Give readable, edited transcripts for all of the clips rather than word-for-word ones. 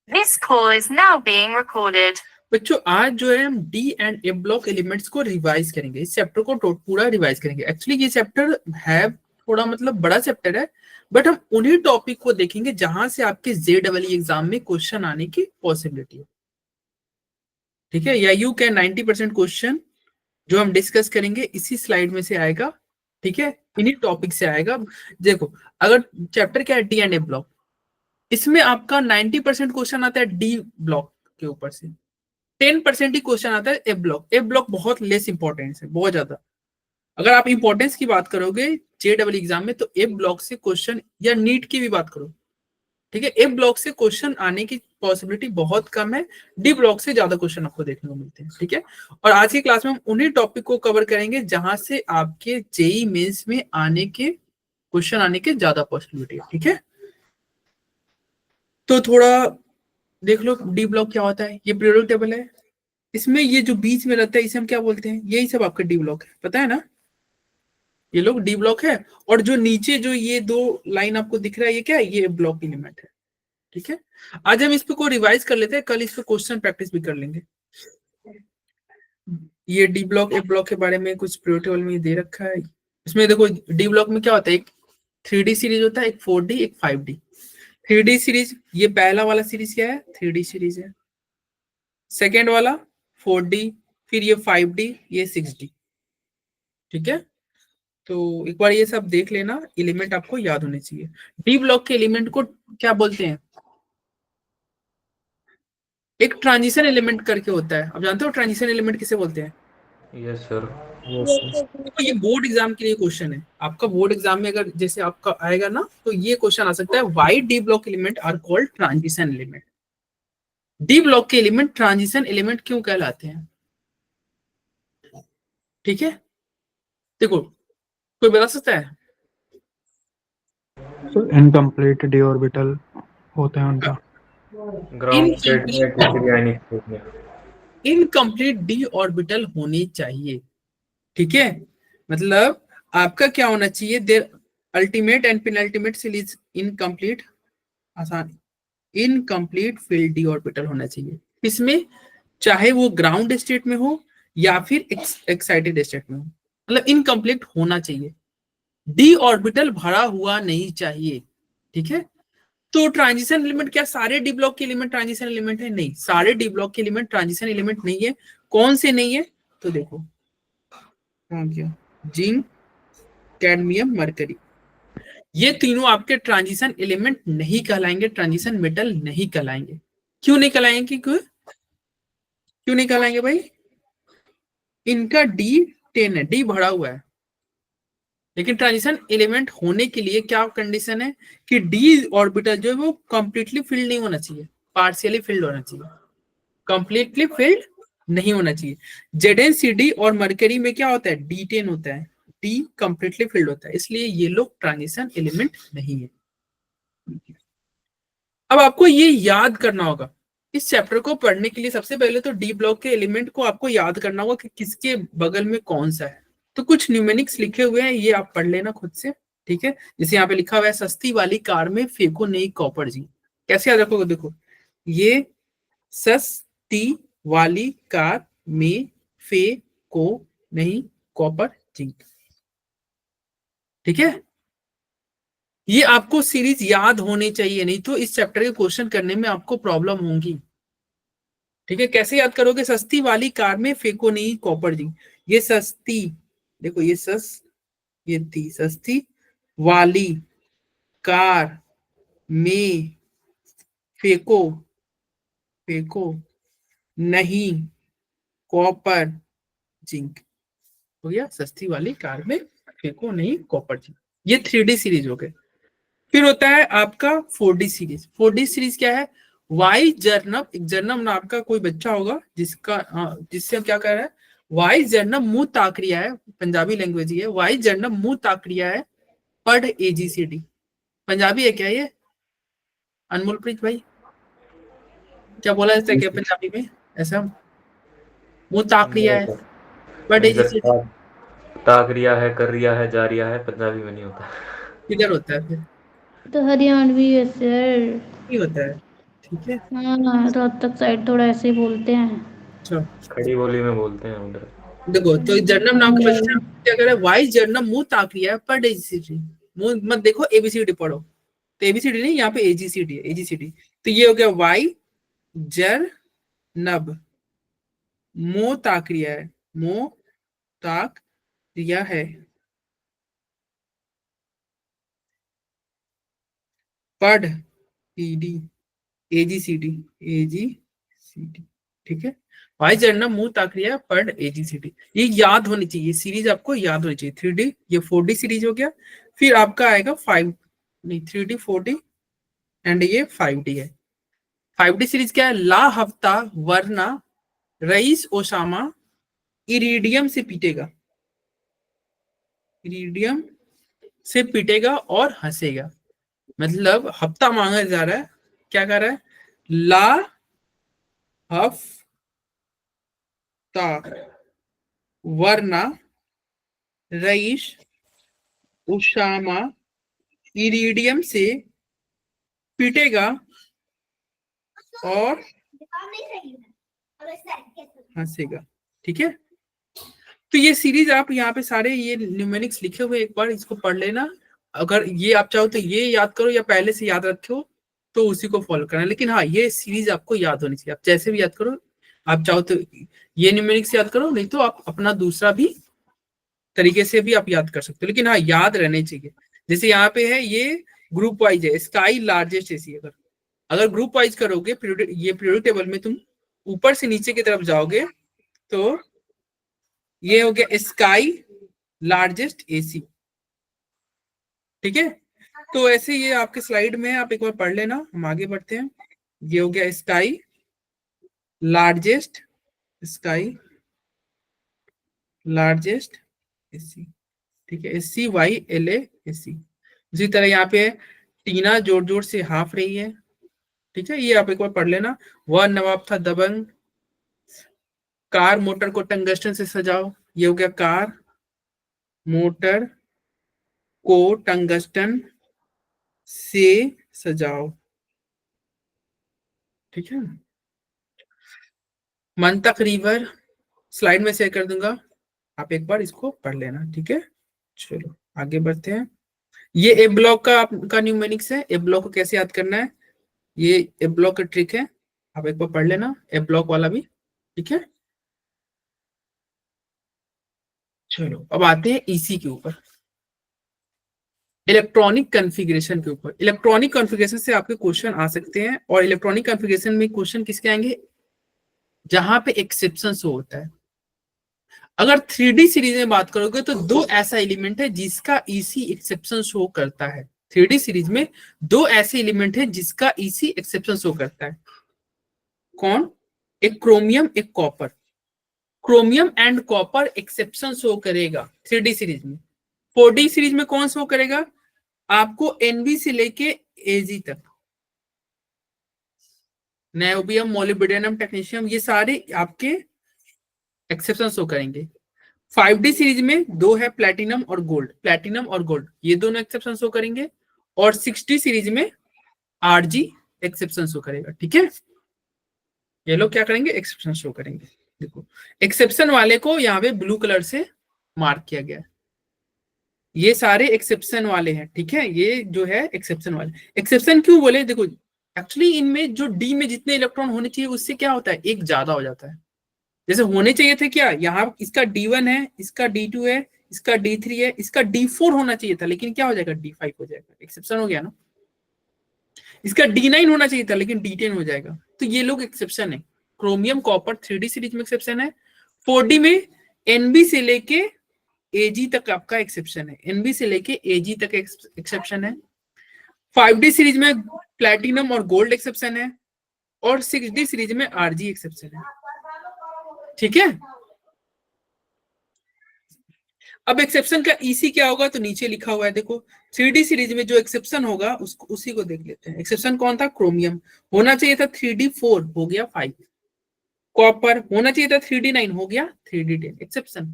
This call is now being recorded. बच्चों आज जो है हम D and A block elements को रिवाइज करेंगे, इस चैप्टर को पूरा रिवाइज करेंगे। एक्चुअली ये चैप्टर है थोड़ा मतलब बड़ा चैप्टर है, बट हम उन्हीं टॉपिक को देखेंगे जहां से आपके JEE एग्जाम में क्वेश्चन आने की पॉसिबिलिटी है। ठीक है, या यू कैन 90% क्वेश्चन जो हम डिस्कस करेंगे इसी स्लाइड में से आएगा। ठीक है, इन्हीं टॉपिक से आएगा। देखो अगर चैप्टर क्या है डी एंड ए ब्लॉक, इसमें आपका 90% क्वेश्चन आता है डी ब्लॉक के ऊपर से, 10% ही क्वेश्चन आता है ए ब्लॉक। ए ब्लॉक बहुत लेस इंपॉर्टेंस है, बहुत ज्यादा। अगर आप इंपॉर्टेंस की बात करोगे JEE एग्जाम में तो ए ब्लॉक से क्वेश्चन, या नीट की भी बात करो, ठीक है, ए ब्लॉक से क्वेश्चन आने की पॉसिबिलिटी बहुत कम है, डी ब्लॉक से ज्यादा क्वेश्चन आपको देखने को मिलते हैं। ठीक है, और आज की क्लास में हम उन्हीं टॉपिक को कवर करेंगे जहां से आपके JEE मेंस में आने के क्वेश्चन आने के ज्यादा पॉसिबिलिटी है। ठीक है, तो थोड़ा देख लो डी ब्लॉक क्या होता है। ये पीरियोडिक टेबल है, इसमें ये जो बीच में रहता है इसे हम क्या बोलते हैं, यही सब आपका डी ब्लॉक है, पता है ना, ये लोग डी ब्लॉक है। और जो नीचे जो ये दो लाइन आपको दिख रहा है ये क्या है, ये ब्लॉक एलिमेंट है। ठीक है, आज हम इस पे को रिवाइज कर लेते हैं, कल इस पे क्वेश्चन प्रैक्टिस भी कर लेंगे। ये डी ब्लॉक ए ब्लॉक के बारे में कुछ पीरियोडिक टेबल में दे रखा है। इसमें देखो डी ब्लॉक में क्या होता है, एक 3D सीरीज होता है, एक 4D, एक 5D। 3D सीरीज, ये पहला वाला सीरीज क्या है, 3D सीरीज है। सेकेंड वाला 4D, फिर ये 5D, ये 6D। ठीक है, तो एक बार ये सब देख लेना, एलिमेंट आपको याद होने चाहिए। डी ब्लॉक के एलिमेंट को क्या बोलते हैं, एक ट्रांजिशन एलिमेंट करके होता है। आप जानते हो ट्रांजिशन एलिमेंट किसे बोलते हैं? Yes sir. तो ये बोर्ड एग्जाम के लिए क्वेश्चन है, आपका बोर्ड एग्जाम में अगर जैसे आपका आएगा ना तो ये क्वेश्चन आ सकता है, why D block element are called transition element. D block के एलिमेंट ट्रांजिशन एलिमेंट क्यों कहलाते हैं? ठीक है, देखो कोई बता सकता है? इनकम्प्लीट डी ऑर्बिटल होते हैं उनका। ग्राउंड स्टेट में तीसरी आयनिक स्टेट में। इनकम्प्लीट डी ऑर्बिटल होनी चाहिए। ठीक है, मतलब आपका क्या होना चाहिए, their ultimate and penultimate shell is incomplete, आसान, इनकम्प्लीट फील्ड डी ऑर्बिटल होना चाहिए। इसमें चाहे वो ग्राउंड स्टेट में हो या फिर एक्साइटेड स्टेट में हो, मतलब इनकम्प्लीट होना चाहिए, डी ऑर्बिटल भरा हुआ नहीं चाहिए। ठीक है, तो ट्रांजिशन एलिमेंट क्या सारे डी ब्लॉक के एलिमेंट ट्रांजिशन एलिमेंट है? नहीं, सारे डी ब्लॉक के एलिमेंट ट्रांजिशन एलिमेंट नहीं है। कौन से नहीं है, तो देखो जिंक, कैडमियम, मरकरी, ये तीनों आपके ट्रांजिशन एलिमेंट नहीं कहलाएंगे, ट्रांजिशन मेटल नहीं कहलाएंगे। क्यों नहीं कहलाएंगे, क्यों नहीं कहलाएंगे भाई? इनका D10 है, डी भरा हुआ है, लेकिन ट्रांजिशन एलिमेंट होने के लिए क्या कंडीशन है कि डी ऑर्बिटल जो है वो कंप्लीटली फिल्ड नहीं होना चाहिए, पार्शियली फिल्ड होना चाहिए, कंप्लीटली फिल्ड नहीं होना चाहिए। ZnCd और मरकरी में क्या होता है, D10 होता है, डी कंप्लीटली फिल्ड होता है, इसलिए ये लोग ट्रांजिशन एलिमेंट नहीं है। अब आपको ये याद करना होगा, इस चैप्टर को पढ़ने के लिए सबसे पहले तो डी ब्लॉक के एलिमेंट को आपको याद करना होगा कि किसके बगल में कौन सा है। तो कुछ न्यूमेरिक्स लिखे हुए हैं, ये आप पढ़ लेना खुद से। ठीक है, जैसे यहाँ पे लिखा हुआ है, सस्ती वाली कार में फेंको नहीं कॉपर जी। कैसे याद रखोगे, देखो ये सस्ती वाली कार में फेंको नहीं कॉपर जिंक। ठीक है, ये आपको सीरीज याद होनी चाहिए, नहीं तो इस चैप्टर के क्वेश्चन करने में आपको प्रॉब्लम होंगी। ठीक है, कैसे याद करोगे, सस्ती वाली कार में फेंको नहीं कॉपर जिंक। ये सस्ती, देखो ये ये थी सस्ती वाली कार में फेंको फेंको नहीं कॉपर जिंक, हो गया सस्ती वाली कार में फेंको नहीं कॉपर जिंक। ये 3D सीरीज हो गए। फिर होता है आपका 4D सीरीज। 4D सीरीज क्या है, वाई जर्नम, एक जर्नम नाम का कोई बच्चा होगा जिसका जिससे क्या कह रहा है, वाई जर्नम मुंह ताक रिया है, पंजाबी लैंग्वेज ही है, वाई जर्नम मुंह ताक रिया है, पढ़ AGCD। पंजाबी है क्या ये, अनमोल प्रीत भाई? क्या बोला जाता है क्या पंजाबी में, ऐसा मुंह ताक रिया है, पढ़ AGCD? ताक रिया है, कर रिया है, जा रिया है, पंजाबी में नहीं होता। किधर होता है फिर? तो हरियाणवी है सर। नहीं होता है। ठीक है। हाँ, रोहतक साइड थोड़ा ऐसे ही बोलते हैं। अच्छा खड़ी बोली में बोलते हैं उधर। देखो, तो जर्नम नाम के बच्चे क्या करे, वाई जर्नम मुंह ताक रही है पर एजीसीडी, मुंह मत देखो, एबीसीडी पढ़ो। तो एबीसीडी नहीं, यहाँ पे एजीसीडी है, एजीसीडी। तो ये हो गया वाई जर नब, मुंह ताक रिया है, मुंह ताक रिया है। पढ़ पीडी, एजीसीडी, एजीसीडी। ठीक है, वाई जर्नम मुंह ताक रिया है, पढ़ एजीसीडी। ये याद होनी चाहिए, सीरीज आपको याद होनी चाहिए। 3D, ये 4D सीरीज हो गया। फिर आपका आएगा 5, नहीं 3D 4D एंड ये 5D है। 5D सीरीज क्या है, ला हफ्ता वरना रईस ओसामा इरिडियम से पीटेगा, इरिडियम से पीटेगा और हंसेगा। मतलब हफ्ता मांगा जा रहा है, क्या कर रहा है, ला हफ्ता वरना रईस ओसामा इरिडियम से पीटेगा और हंसेगा। ठीक है, तो ये सीरीज आप यहाँ पे सारे ये न्यूमेरिक्स लिखे हुए, एक बार इसको पढ़ लेना। अगर ये आप चाहो तो ये याद करो, या पहले से याद रखो तो उसी को फॉलो करना। लेकिन हाँ, ये सीरीज आपको याद होनी चाहिए, आप जैसे भी याद करो। आप चाहो तो ये न्यूमेरिक्स याद करो, नहीं तो आप अपना दूसरा भी तरीके से भी आप याद कर सकते हो, लेकिन हाँ याद रहने चाहिए। जैसे यहाँ पे है, ये ग्रुप वाइज है, स्काई लार्जेस्ट एसी। अगर अगर ग्रुप वाइज करोगे, ये पीरियोडिक टेबल में तुम ऊपर से नीचे की तरफ जाओगे, तो ये हो गया स्काई लार्जेस्ट एसी। ठीक है, तो ऐसे ये आपके स्लाइड में आप एक बार पढ़ लेना, हम आगे बढ़ते हैं। ये हो गया sky largest, sky largest AC. ठीक है, SCYLA AC। उसी तरह यहाँ पे टीना जोर जोर से हाफ रही है। ठीक है, ये आप एक बार पढ़ लेना। वह नवाब था दबंग, कार मोटर को टंगस्टन से सजाओ। ये हो गया कार मोटर को टंगस्टन से सजाओ। ठीक है, मंतक रिवर स्लाइड में शेयर कर दूंगा, आप एक बार इसको पढ़ लेना। ठीक है, चलो आगे बढ़ते हैं। ये ए ब्लॉक का आपका न्यूमेरिक्स है। ए ब्लॉक को कैसे याद करना है, ये ए ब्लॉक का ट्रिक है, आप एक बार पढ़ लेना ए ब्लॉक वाला भी। ठीक है, चलो अब आते हैं ईसी के ऊपर, इलेक्ट्रॉनिक कॉन्फ़िगरेशन के ऊपर। इलेक्ट्रॉनिक कॉन्फ़िगरेशन से आपके क्वेश्चन आ सकते हैं, और इलेक्ट्रॉनिक कॉन्फ़िगरेशन में क्वेश्चन किसके आएंगे, जहां पे एक्सेप्शन शो होता है। अगर 3D सीरीज में बात करोगे तो दो ऐसा एलिमेंट है जिसका ईसी एक्सेप्शन शो करता है। 3D सीरीज में दो ऐसे एलिमेंट है जिसका ईसी एक्सेप्शन शो करता है। कौन, एक क्रोमियम, एक copper. Chromium and copper exception show करेगा 3D सीरीज में। 4D सीरीज में कौन शो करेगा, आपको NB से लेके AG तक, नायोबियम, मोलिब्डेनम, टेक्नीशियम, ये सारे आपके एक्सेप्शन शो करेंगे। 5D सीरीज में दो है, प्लैटिनम और गोल्ड, प्लैटिनम और गोल्ड, ये दोनों एक्सेप्शन शो करेंगे। और 6D सीरीज में RG एक्सेप्शन शो करेगा। ठीक है, ये लोग क्या करेंगे, एक्सेप्शन शो करेंगे। देखो, एक्सेप्शन वाले को यहाँ पे ब्लू कलर से मार्क किया गया है, ये सारे एक्सेप्शन वाले हैं। ठीक है, ये जो है एक्सेप्शन वाले। एक्सेप्शन क्यों बोले, देखो एक्चुअली इनमें जो डी में जितने इलेक्ट्रॉन होने चाहिए उससे क्या होता है, एक ज्यादा हो जाता है। जैसे होने चाहिए थे क्या, यहाँ इसका D1 है, इसका D2 है, इसका D3 है, इसका D4 होना चाहिए था, लेकिन क्या हो जाएगा, D5 हो जाएगा, एक्सेप्शन हो गया ना। इसका D9 होना चाहिए था, लेकिन D10 हो जाएगा। तो ये लोग एक्सेप्शन है। क्रोमियम कॉपर 3D सीरीज में एक्सेप्शन है। 4D में NB से लेके AG तक आपका एक्सेप्शन है, NB से लेके AG तक एक्सेप्शन है। 5D सीरीज में प्लैटिनम और गोल्ड एक्सेप्शन है, और 6D सीरीज में RG एक्सेप्शन है। ठीक है, अब एक्सेप्शन का ईसी क्या होगा, तो नीचे लिखा हुआ है देखो। 3D सीरीज में जो एक्सेप्शन होगा उसको उसी को देख लेते हैं। एक्सेप्शन कौन था, क्रोमियम, होना चाहिए था 3D4, हो गया 5। कॉपर होना चाहिए था 3D9, हो गया 3D10, एक्सेप्शन।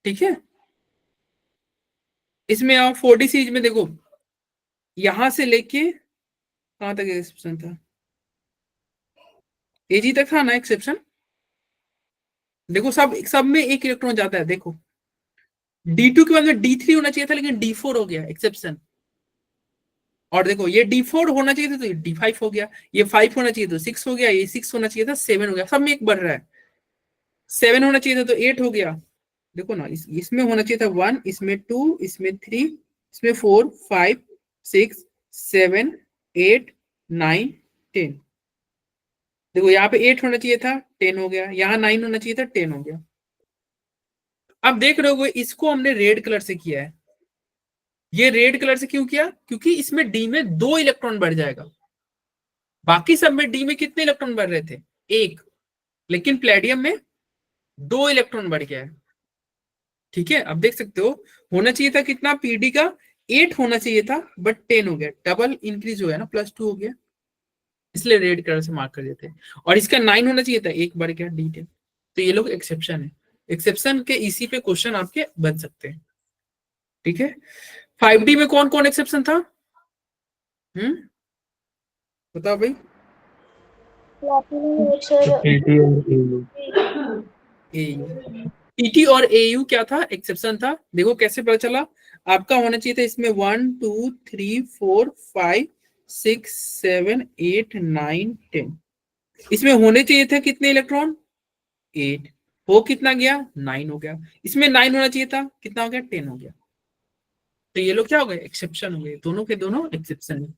ठीक है, इसमें आप 4D सीरीज में देखो, यहां से लेके कहां तक एक्सेप्शन था, Ag तक था ना एक्सेप्शन। देखो सब में एक इलेक्ट्रॉन जाता है। देखो D2 के बाद में D3 होना चाहिए था, लेकिन D4 हो गया एक्सेप्शन। और देखो ये D4 होना चाहिए था तो ये D5 हो गया, ये 5 होना चाहिए तो 6 हो गया, ये 6 होना चाहिए था 7 हो गया, सब में एक बढ़ रहा है। 7 होना चाहिए था तो 8 हो गया। देखो ना, इसमें होना चाहिए था 1, इसमें 2, इसमें 3, इसमें 4, 5, 6, 7, 8, 9, 10। देखो यहाँ पे 8 होना चाहिए था, 10 हो गया, यहाँ 9 होना चाहिए था, 10 हो गया। अब देख रहे हो इसको हमने रेड कलर से किया है। ये रेड कलर से क्यों किया? क्योंकि इसमें डी में 2 इलेक्ट्रॉन बढ़ जाएगा। बाकी सब में डी में कितने इलेक्ट्रॉन बढ़ रहे थे? 1, लेकिन प्लेडियम में 2 इलेक्ट्रॉन बढ़ गया है। ठीक है, अब देख सकते हो होना चाहिए था कितना पीडी का? 8 होना चाहिए था, बट 10 हो गया, डबल इंक्रीज हो गया ना, +2 हो गया, इसलिए रेड कलर से मार्क कर देते हैं। और इसका 9 होना चाहिए था, 1 बढ़ गया, D10। तो ये लोग एक्सेप्शन है। एक्सेप्शन के इसी पे क्वेश्चन आपके बन सकते हैं। ठीक है, 5D में कौन कौन एक्सेप्शन था? बताओ भाई। पीटी और AU। पीटी और एयू क्या था? एक्सेप्शन था। देखो कैसे पता चला? आपका होना चाहिए था इसमें 1 2 3 4 5 6 7 8 9 10। इसमें होने चाहिए थे कितने इलेक्ट्रॉन? 8। हो कितना गया? 9 हो गया। इसमें 9 होना चाहिए था, कितना हो गया? 10 हो गया। तो ये लोग क्या हो गए? एक्सेप्शन हो गए, दोनों के दोनों एक्सेप्शन है।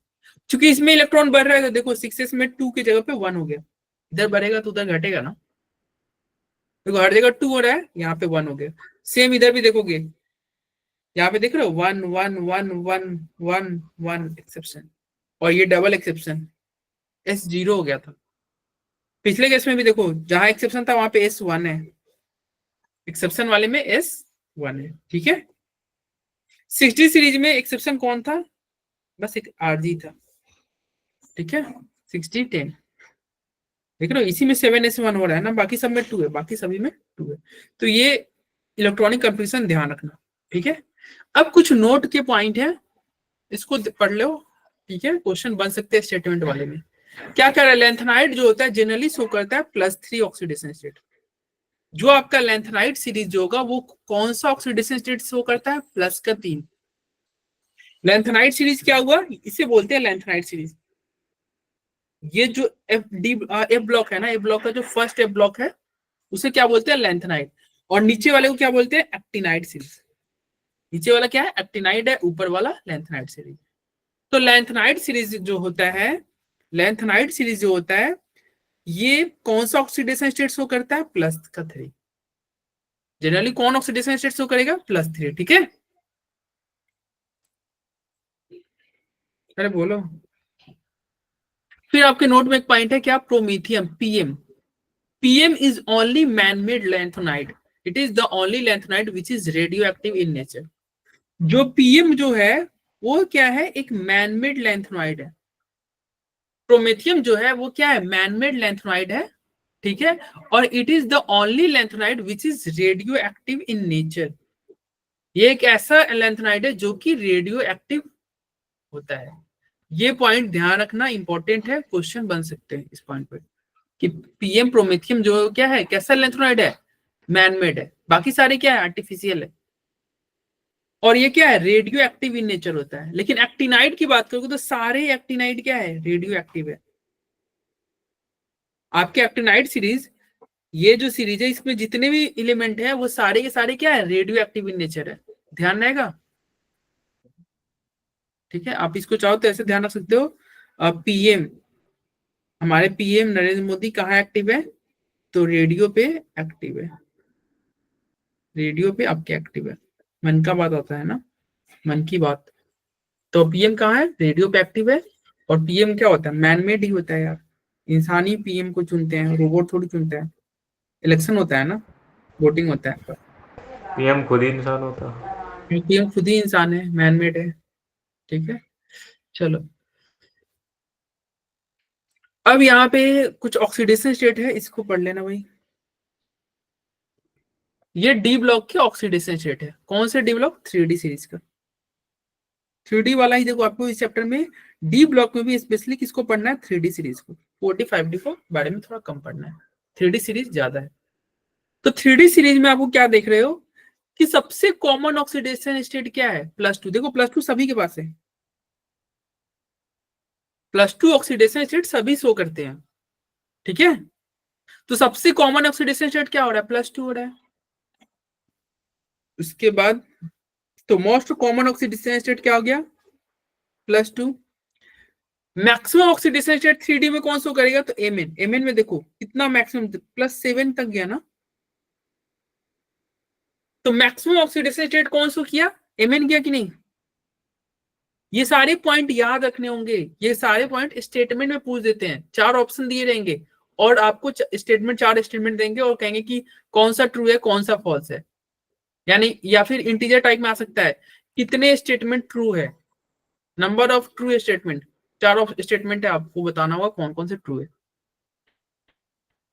क्योंकि इसमें इलेक्ट्रॉन बढ़ रहा है, तो देखो 6s में 2 की जगह पे 1 हो गया। इधर बढ़ेगा तो उधर घटेगा ना। देखो हर जगह 2 हो रहा है, यहाँ पे 1 हो गया। सेम इधर भी देखोगे, यहाँ पे देख रहे हो 1 1 1 1 1 1 एक्सेप्शन, और ये डबल एक्सेप्शन, S0 हो गया था। पिछले केस में भी देखो, जहां एक्सेप्शन था वहां पे S1 है, एक्सेप्शन वाले में S1 है। ठीक है, 60 सीरीज में एक्सेप्शन कौन था? बस एक RG था। ठीक है, 60 10 देख रहे हो, इसी में 7s1 हो रहा है ना, बाकी सब में 2 है, बाकी सभी में 2 है। तो ये इलेक्ट्रॉनिक कंफ्यूजन ध्यान रखना। ठीक है, अब कुछ नोट के पॉइंट है, इसको पढ़ लो। ठीक है, क्वेश्चन बन सकते हैं स्टेटमेंट वाले में। क्या कर रहा है? लेंथेनाइड जो होता है जनरली शो करता है +3 ऑक्सीडेशन स्टेट। जो आपका लेंथेनाइड सीरीज जो होगा वो कौन सा ऑक्सीडेशन स्टेट शो करता है? +3। लेंथेनाइड सीरीज क्या हुआ? इसे बोलते हैं लेंथेनाइड सीरीज। ये जो एफ ब्लॉक है ना, एफ ब्लॉक का जो फर्स्ट एफ ब्लॉक है उसे क्या बोलते हैं? लेंथेनाइड। और नीचे वाले को क्या बोलते हैं? Actinide series. नीचे वाला क्या है? एक्टिनाइड है, ऊपर वाला लेंथेनाइड सीरीज। तो लेंथेनाइड सीरीज जो होता है, लेंथेनाइड सीरीज जो होता है, ये कौन सा ऑक्सीडेशन स्टेट शो करता है? +3। जनरली कौन ऑक्सीडेशन स्टेट शो करेगा? +3। ठीक है, अरे बोलो। फिर आपके नोट में एक पॉइंट है क्या? Promethium, PM। PM is only man made lanthanide. It is the only lanthanide which is radio active in nature. जो PM जो है वो क्या है? एक मैन मेड लेंथेनाइड है। प्रोमेथियम जो है वो क्या है? मैन मेड लेंथेनाइड है। ठीक है, और it is the only lanthanide which is radio active in nature. ये एक ऐसा लेंथेनाइड है जो कि रेडियो एक्टिव होता है। ये पॉइंट ध्यान रखना, इंपॉर्टेंट है, क्वेश्चन बन सकते हैं इस पॉइंट पर कि PM प्रोमेथियम जो क्या है, कैसा लेंथेनाइड है? मैन मेड है। बाकी सारे क्या है? आर्टिफिशियल है। और ये क्या है? रेडियो एक्टिव इन नेचर होता है। लेकिन एक्टिनाइड की बात करोगे तो सारे एक्टिनाइड क्या है? रेडियो एक्टिव है। आपके एक्टिनाइड सीरीज, ये जो सीरीज है इसमें जितने भी एलिमेंट है वो सारे के सारे क्या है? रेडियो एक्टिव इन नेचर है। ध्यान रहेगा। ठीक है, आप इसको चाहो तो ऐसे ध्यान रख सकते हो। PM, हमारे PM नरेंद्र मोदी कहाँ एक्टिव है? तो रेडियो पे एक्टिव है। रेडियो पे आपके एक्टिव है। मन का बात होता है ना, मन की बात। तो PM कहाँ है? रेडियो पे एक्टिव है। और PM क्या होता है? मैनमेड ही होता है यार। इंसान ही PM को चुनते हैं, रोबोट थोड़ी चुनते हैं। इलेक्शन होता है ना, वोटिंग होता है। PM खुद ही इंसान होता। PM खुद ही इंसान है, मैनमेड है। ठीक है, चलो अब यहाँ पे कुछ ऑक्सीडेशन स्टेट है, इसको पढ़ लेना भाई। ये D ब्लॉक की ऑक्सीडेशन स्टेट है। कौन से D ब्लॉक? 3D सीरीज का 3D वाला ही। देखो आपको इस चैप्टर में D ब्लॉक में भी स्पेशली किसको पढ़ना है? 3D सीरीज को। 4D 5D को बारे में थोड़ा कम पढ़ना है, 3D सीरीज ज्यादा है। तो 3D सीरीज में आपको क्या देख रहे हो कि सबसे कॉमन ऑक्सीडेशन स्टेट क्या है, +2। देखो +2 सभी के पास है, +2 ऑक्सीडेशन स्टेट सभी शो करते हैं, ठीक है। तो सबसे कॉमन ऑक्सीडेशन स्टेट क्या हो रहा है, +2 हो रहा है। उसके बाद तो मोस्ट कॉमन ऑक्सीडेशन स्टेट क्या हो गया, +2। मैक्सिमम ऑक्सीडेशन स्टेट 3D में कौन शो करेगा, तो एमएन में देखो कितना मैक्सिमम, +7 तक गया ना। तो मैक्सिमम ऑक्सीडेशन स्टेट कौन शो किया, एमएन किया कि नहीं। ये सारे पॉइंट याद रखने होंगे, ये सारे पॉइंट स्टेटमेंट में पूछ देते हैं, 4 ऑप्शन दिए रहेंगे और आपको स्टेटमेंट 4 स्टेटमेंट देंगे और कहेंगे कि कौन सा ट्रू है कौन सा फॉल्स है, यानी या फिर इंटीजर टाइप में आ सकता है, कितने स्टेटमेंट ट्रू है, number of true statement, 4 of statement है, आपको बताना होगा कौन कौन से ट्रू है।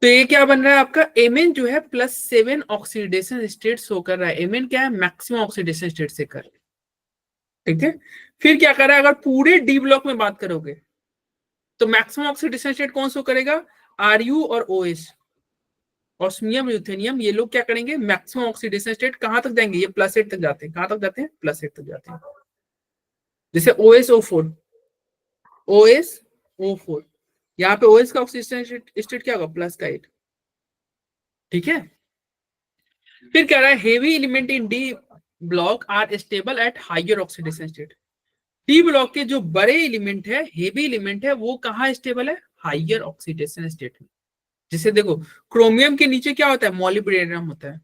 तो ये क्या बन रहा है आपका, एमएन जो है +7 ऑक्सीडेशन स्टेट शो कर रहा है। एमएन क्या है, मैक्सिमम ऑक्सीडेशन स्टेट से कर, ठीक है। फिर क्या कर रहा है, अगर पूरे डी ब्लॉक में बात करोगे तो मैक्सिमम ऑक्सीडेशन स्टेट कौन शो करेगा, आरयू और ओएस, ऑस्मियम यूथेनियम, ये लोग क्या करेंगे, मैक्सिमम ऑक्सीडेशन स्टेट कहां तक जाएंगे, ये +8 तक जाते हैं, कहां तक जाते हैं, +8 तक जाते हैं। जैसे OSO4 यहाँ पे OS का ऑक्सीडेशन स्टेट क्या होगा, +8, ठीक है। फिर कह रहा है heavy element in D block are stable at higher oxidation state. D block के जो बड़े एलिमेंट है, हेवी एलिमेंट है, वो कहाँ स्टेबल है, हायर ऑक्सीडेशन स्टेट में। जैसे देखो क्रोमियम के नीचे क्या होता है, मॉलिब्डेनम होता है।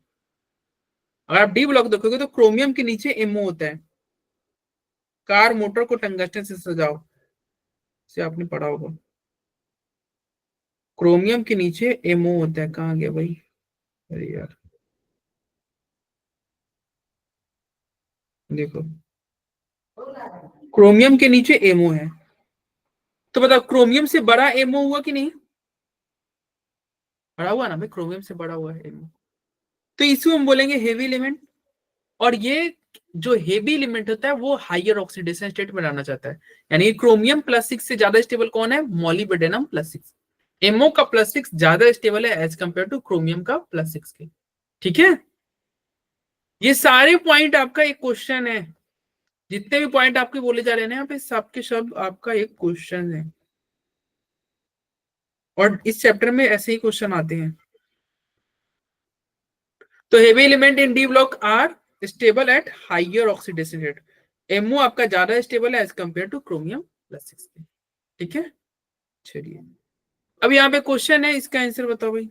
अगर आप डी ब्लॉक देखोगे तो क्रोमियम के नीचे एमओ होता है, कार मोटर को टंगस्टन से सजाओ, से आपने पढ़ा होगा। क्रोमियम के नीचे एमओ होता है, कहाँ गया भाई, अरे यार देखो क्रोमियम के नीचे एमओ है, तो बताओ क्रोमियम से बड़ा एमओ हुआ कि नहीं, बड़ा हुआ ना भाई, क्रोमियम से बड़ा हुआ है एमओ। तो इसको हम बोलेंगे हेवी एलिमेंट। और ये जो हेवी एलिमेंट होता है वो हायर ऑक्सीडेशन स्टेट में रहना चाहता है, यानी क्रोमियम +6 से ज्यादा स्टेबल कौन है, मॉलिब्डेनम +6। एमओ का +6 ज्यादा स्टेबल है एज कंपेयर टू क्रोमियम का +6 के, ठीक है। ये सारे पॉइंट आपका एक क्वेश्चन है, जितने भी पॉइंट आपके बोले जा रहे हैं ना यहाँ पे, सबके सब आपका एक क्वेश्चन है, और इस चैप्टर में ऐसे ही क्वेश्चन आते हैं। तो heavy element in D block are stable at higher oxidation rate, MO आपका ज्यादा स्टेबल है एज कंपेयर टू क्रोमियम +6, ठीक है। चलिए अब यहाँ पे क्वेश्चन है, इसका आंसर बताओ भाई।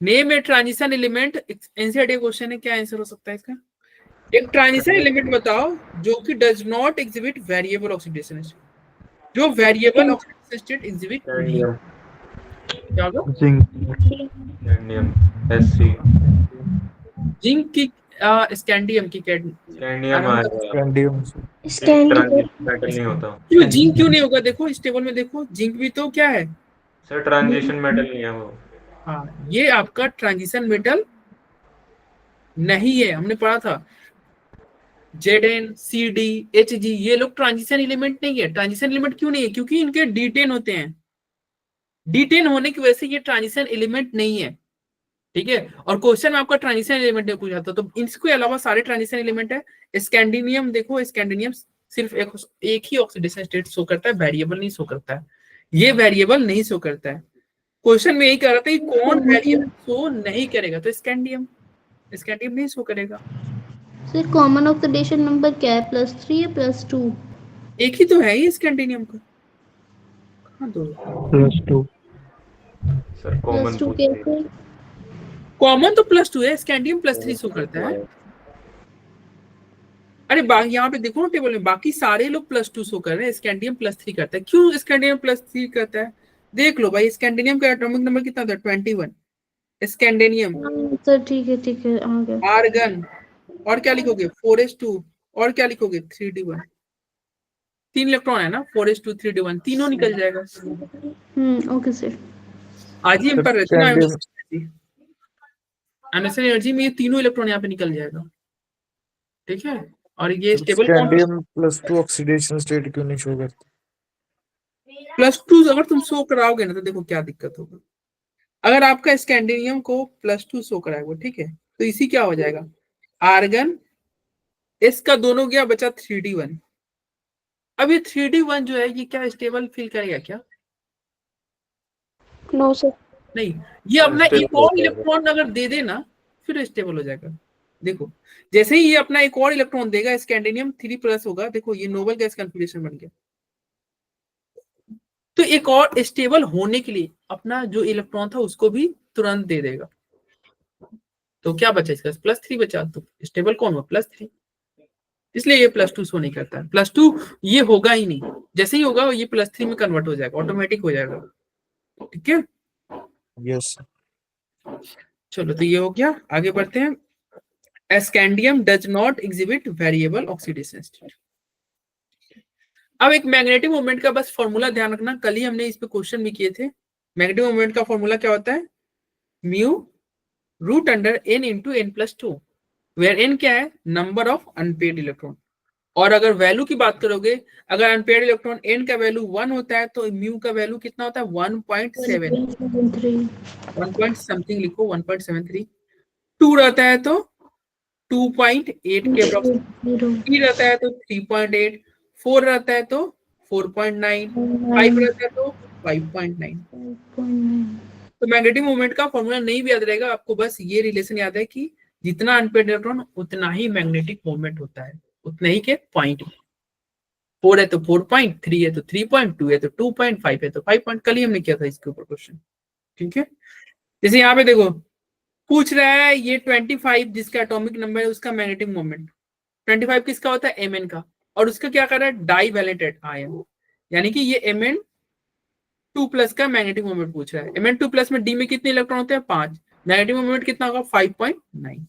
Name a transition element, answer question है, क्या आंसर हो सकता है इसका, एक ट्रांजिशन एलिमेंट बताओ जो कि does not exhibit variable oxidation state, जो वेरिएबल ऑक्सीडेशन स्टेट एग्जिबिट नहीं, क्या होगा, स्कैंडियम Sc जिंक की स्कैंडियम की स्कैंडियम आएगा, स्कैंडियम ट्रांजिशन मेटल नहीं होता क्यों जिंक क्यों नहीं होगा, देखो इस टेबल में देखो जिंक भी तो क्या है, सर, ट्रांजिशन मेटल नहीं है वो। हाँ ये आपका ट्रांजिशन मेटल नहीं है, हमने पढ़ा था Zn Cd Hg ये लोग ट्रांजिशन एलिमेंट नहीं है। ट्रांजिशन एलिमेंट क्यों नहीं है, क्योंकि इनके D10 होते हैं, D10 होने की वजह से ये ट्रांजिशन एलिमेंट नहीं है, ठीक है। और क्वेश्चन में आपका ट्रांजिशन एलिमेंट नहीं पूछा था, तो इसके अलावा सारे ट्रांजिशन एलिमेंट है। स्कैंडिनियम देखो, स्कैंडिनियम सिर्फ एक ही ऑक्सीडेशन स्टेट शो करता है, वेरिएबल नहीं शो करता है, ये वेरिएबल नहीं शो करता है। क्वेश्चन में यही कह रहा था कि कौन वेरिएबल शो नहीं करेगा, तो स्कैंडियम नहीं शो करेगा। सर कॉमन ऑक्सीडेशन नंबर क्या है, +3 या +2? एक ही तो है ये स्कैंडिनियम का, हाँ दो +2 सर कॉमन +2 कैसे? कॉमन तो +2 है, स्कैंडियम +3 शो करता है। अरे यहाँ पे देखो ना टेबल में बाकी सारे लोग +2 शो कर रहे हैं, स्कैंडियम +3 करता है। क्यों स्कैंडियम +3 करता है, देख लो भाई, स्कैंडिनियम का एटॉमिक नंबर कितना था, 21। स्कैंडिनियम, सर ठीक है आ गया। आर्गन, और क्या लिखोगे 4s2, और क्या लिखोगे 3d1, 3 इलेक्ट्रॉन है ना, 4s2 3d1, तीनों निकल जाएगा। Okay sir. आज ही हम पर एनर्जी में ये तीनों इलेक्ट्रॉन यहाँ पे निकल जाएगा, ठीक है। और ये स्टेबल स्कैंडियम +2 ऑक्सीडेशन स्टेट क्यों नहीं शो करता? +2 अगर तुम शो कराओगे ना तो देखो क्या दिक्कत होगा। अगर आपका स्कैंडिनियम को +2 शो कराएगा, ठीक है, तो इसी क्या हो जाएगा, आर्गन इसका दोनों गया, बचा 3d1। अब ये 3d1 जो है ये क्या स्टेबल फील करेगा क्या? No sir. नहीं, ये अपना Unstable एक हो और जाएगा। इलेक्ट्रॉन अगर दे देना फिर स्टेबल हो जाएगा। देखो जैसे ही ये अपना एक और इलेक्ट्रॉन देगा, स्कैंडिनियम 3+ होगा, देखो ये नोबल गैस कॉन्फ़िगरेशन बन गया। तो एक और स्टेबल होने के लिए अपना जो इलेक्ट्रॉन था उसको भी तुरंत दे देगा। तो क्या बचा इसका, +3 बचा, तो स्टेबल कौन हुआ, +3। इसलिए ये +2 शो नहीं करता है। +2 ये होगा ही नहीं, जैसे ही होगा ये +3 में कन्वर्ट हो जाएगा, ऑटोमेटिक हो जाएगा। ठीक है, यस। चलो तो ये हो गया, आगे बढ़ते हैं। Scandium does not exhibit variable oxidation state. अब एक मैग्नेटिक मोमेंट का बस फॉर्मूला ध्यान रखना, कल ही हमने इस पे क्वेश्चन भी किए थे। मैग्नेटिक मोमेंट का फॉर्मूला क्या होता है, mu √n × n+2, where n क्या है, नंबर ऑफ अनपेड इलेक्ट्रॉन। और अगर वैल्यू की बात करोगे, अगर अनपेड इलेक्ट्रॉन n का वैल्यू 1 होता है तो म्यू का वैल्यू कितना होता है, 1.7, 1.73। 1 समथिंग लिखो, 1.73। 2 रहता है तो 2.8 के अप्रोक्सीमेट, 0। 3 रहता है तो 3.8, 4 रहता है तो 4.9, 5 रहता है तो 5.9। 5.9। तो मैग्नेटिक मोमेंट का फॉर्मूला नहीं भी याद रहेगा आपको, बस ये रिलेशन याद है कि जितना अनपेड इलेक्ट्रॉन उतना ही मैग्नेटिक मोमेंट होता है, उतने ही के पॉइंट। 4 है तो 4.3 है तो 3.2 है तो 2.5 है तो 5 कल ही हमने किया था इसके ऊपर क्वेश्चन। ठीक है, जैसे यहाँ पे देखो पूछ रहा है ये 25 जिसका एटॉमिक नंबर है उसका मैग्नेटिक मोमेंट, 25 किसका होता है, Mn का, और उसका क्या कर रहा है, डाई वैलेंट आयन, यानी कि ये Mn2+ का मैग्नेटिक मोमेंट पूछ रहा है। Mn2+ में डी में कितने इलेक्ट्रॉन होते हैं, 5, मैग्नेटिक मोमेंट कितना होगा, 5.9।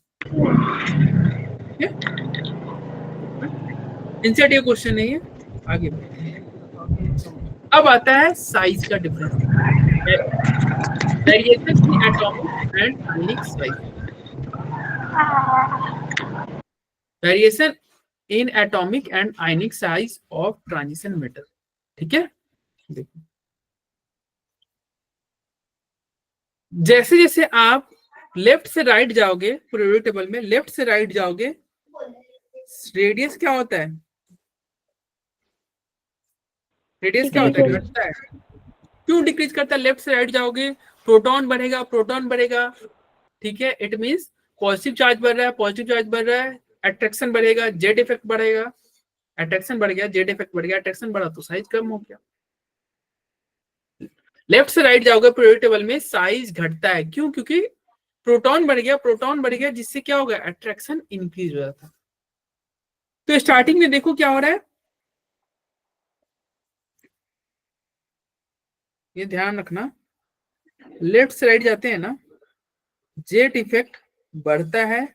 इंसर्ट ये क्वेश्चन नहीं है, आगे बढ़ते हैं। अब आता है साइज का difference, variation in atomic and ionic size, variation in atomic and ionic size of transition metal. ठीक है, देखो जैसे जैसे आप लेफ्ट से राइट जाओगे पीरियोडिक टेबल में, लेफ्ट से राइट जाओगे, रेडियस क्या होता है, रेडियस क्या होता है, घटता है। क्यों डिक्रीज करता है, लेफ्ट से राइट जाओगे, प्रोटॉन बढ़ेगा, प्रोटॉन बढ़ेगा, ठीक है, इट मींस पॉजिटिव चार्ज बढ़ रहा है, पॉजिटिव चार्ज बढ़ रहा है, अट्रैक्शन बढ़ेगा, जेड इफेक्ट बढ़ेगा, अट्रैक्शन बढ़ गया, जेड इफेक्ट बढ़ गया, अट्रैक्शन बढ़ा तो साइज कम हो गया। लेफ्ट से राइट जाओगे पीरियोडिक टेबल में, साइज घटता है, क्यों, क्योंकि प्रोटॉन बढ़ गया, प्रोटॉन बढ़ गया, जिससे क्या होगा, अट्रैक्शन इंक्रीज हो जाता है। तो स्टार्टिंग में देखो क्या हो रहा है, ये ध्यान रखना, लेफ्ट से राइट जाते हैं ना, जेड इफेक्ट बढ़ता है,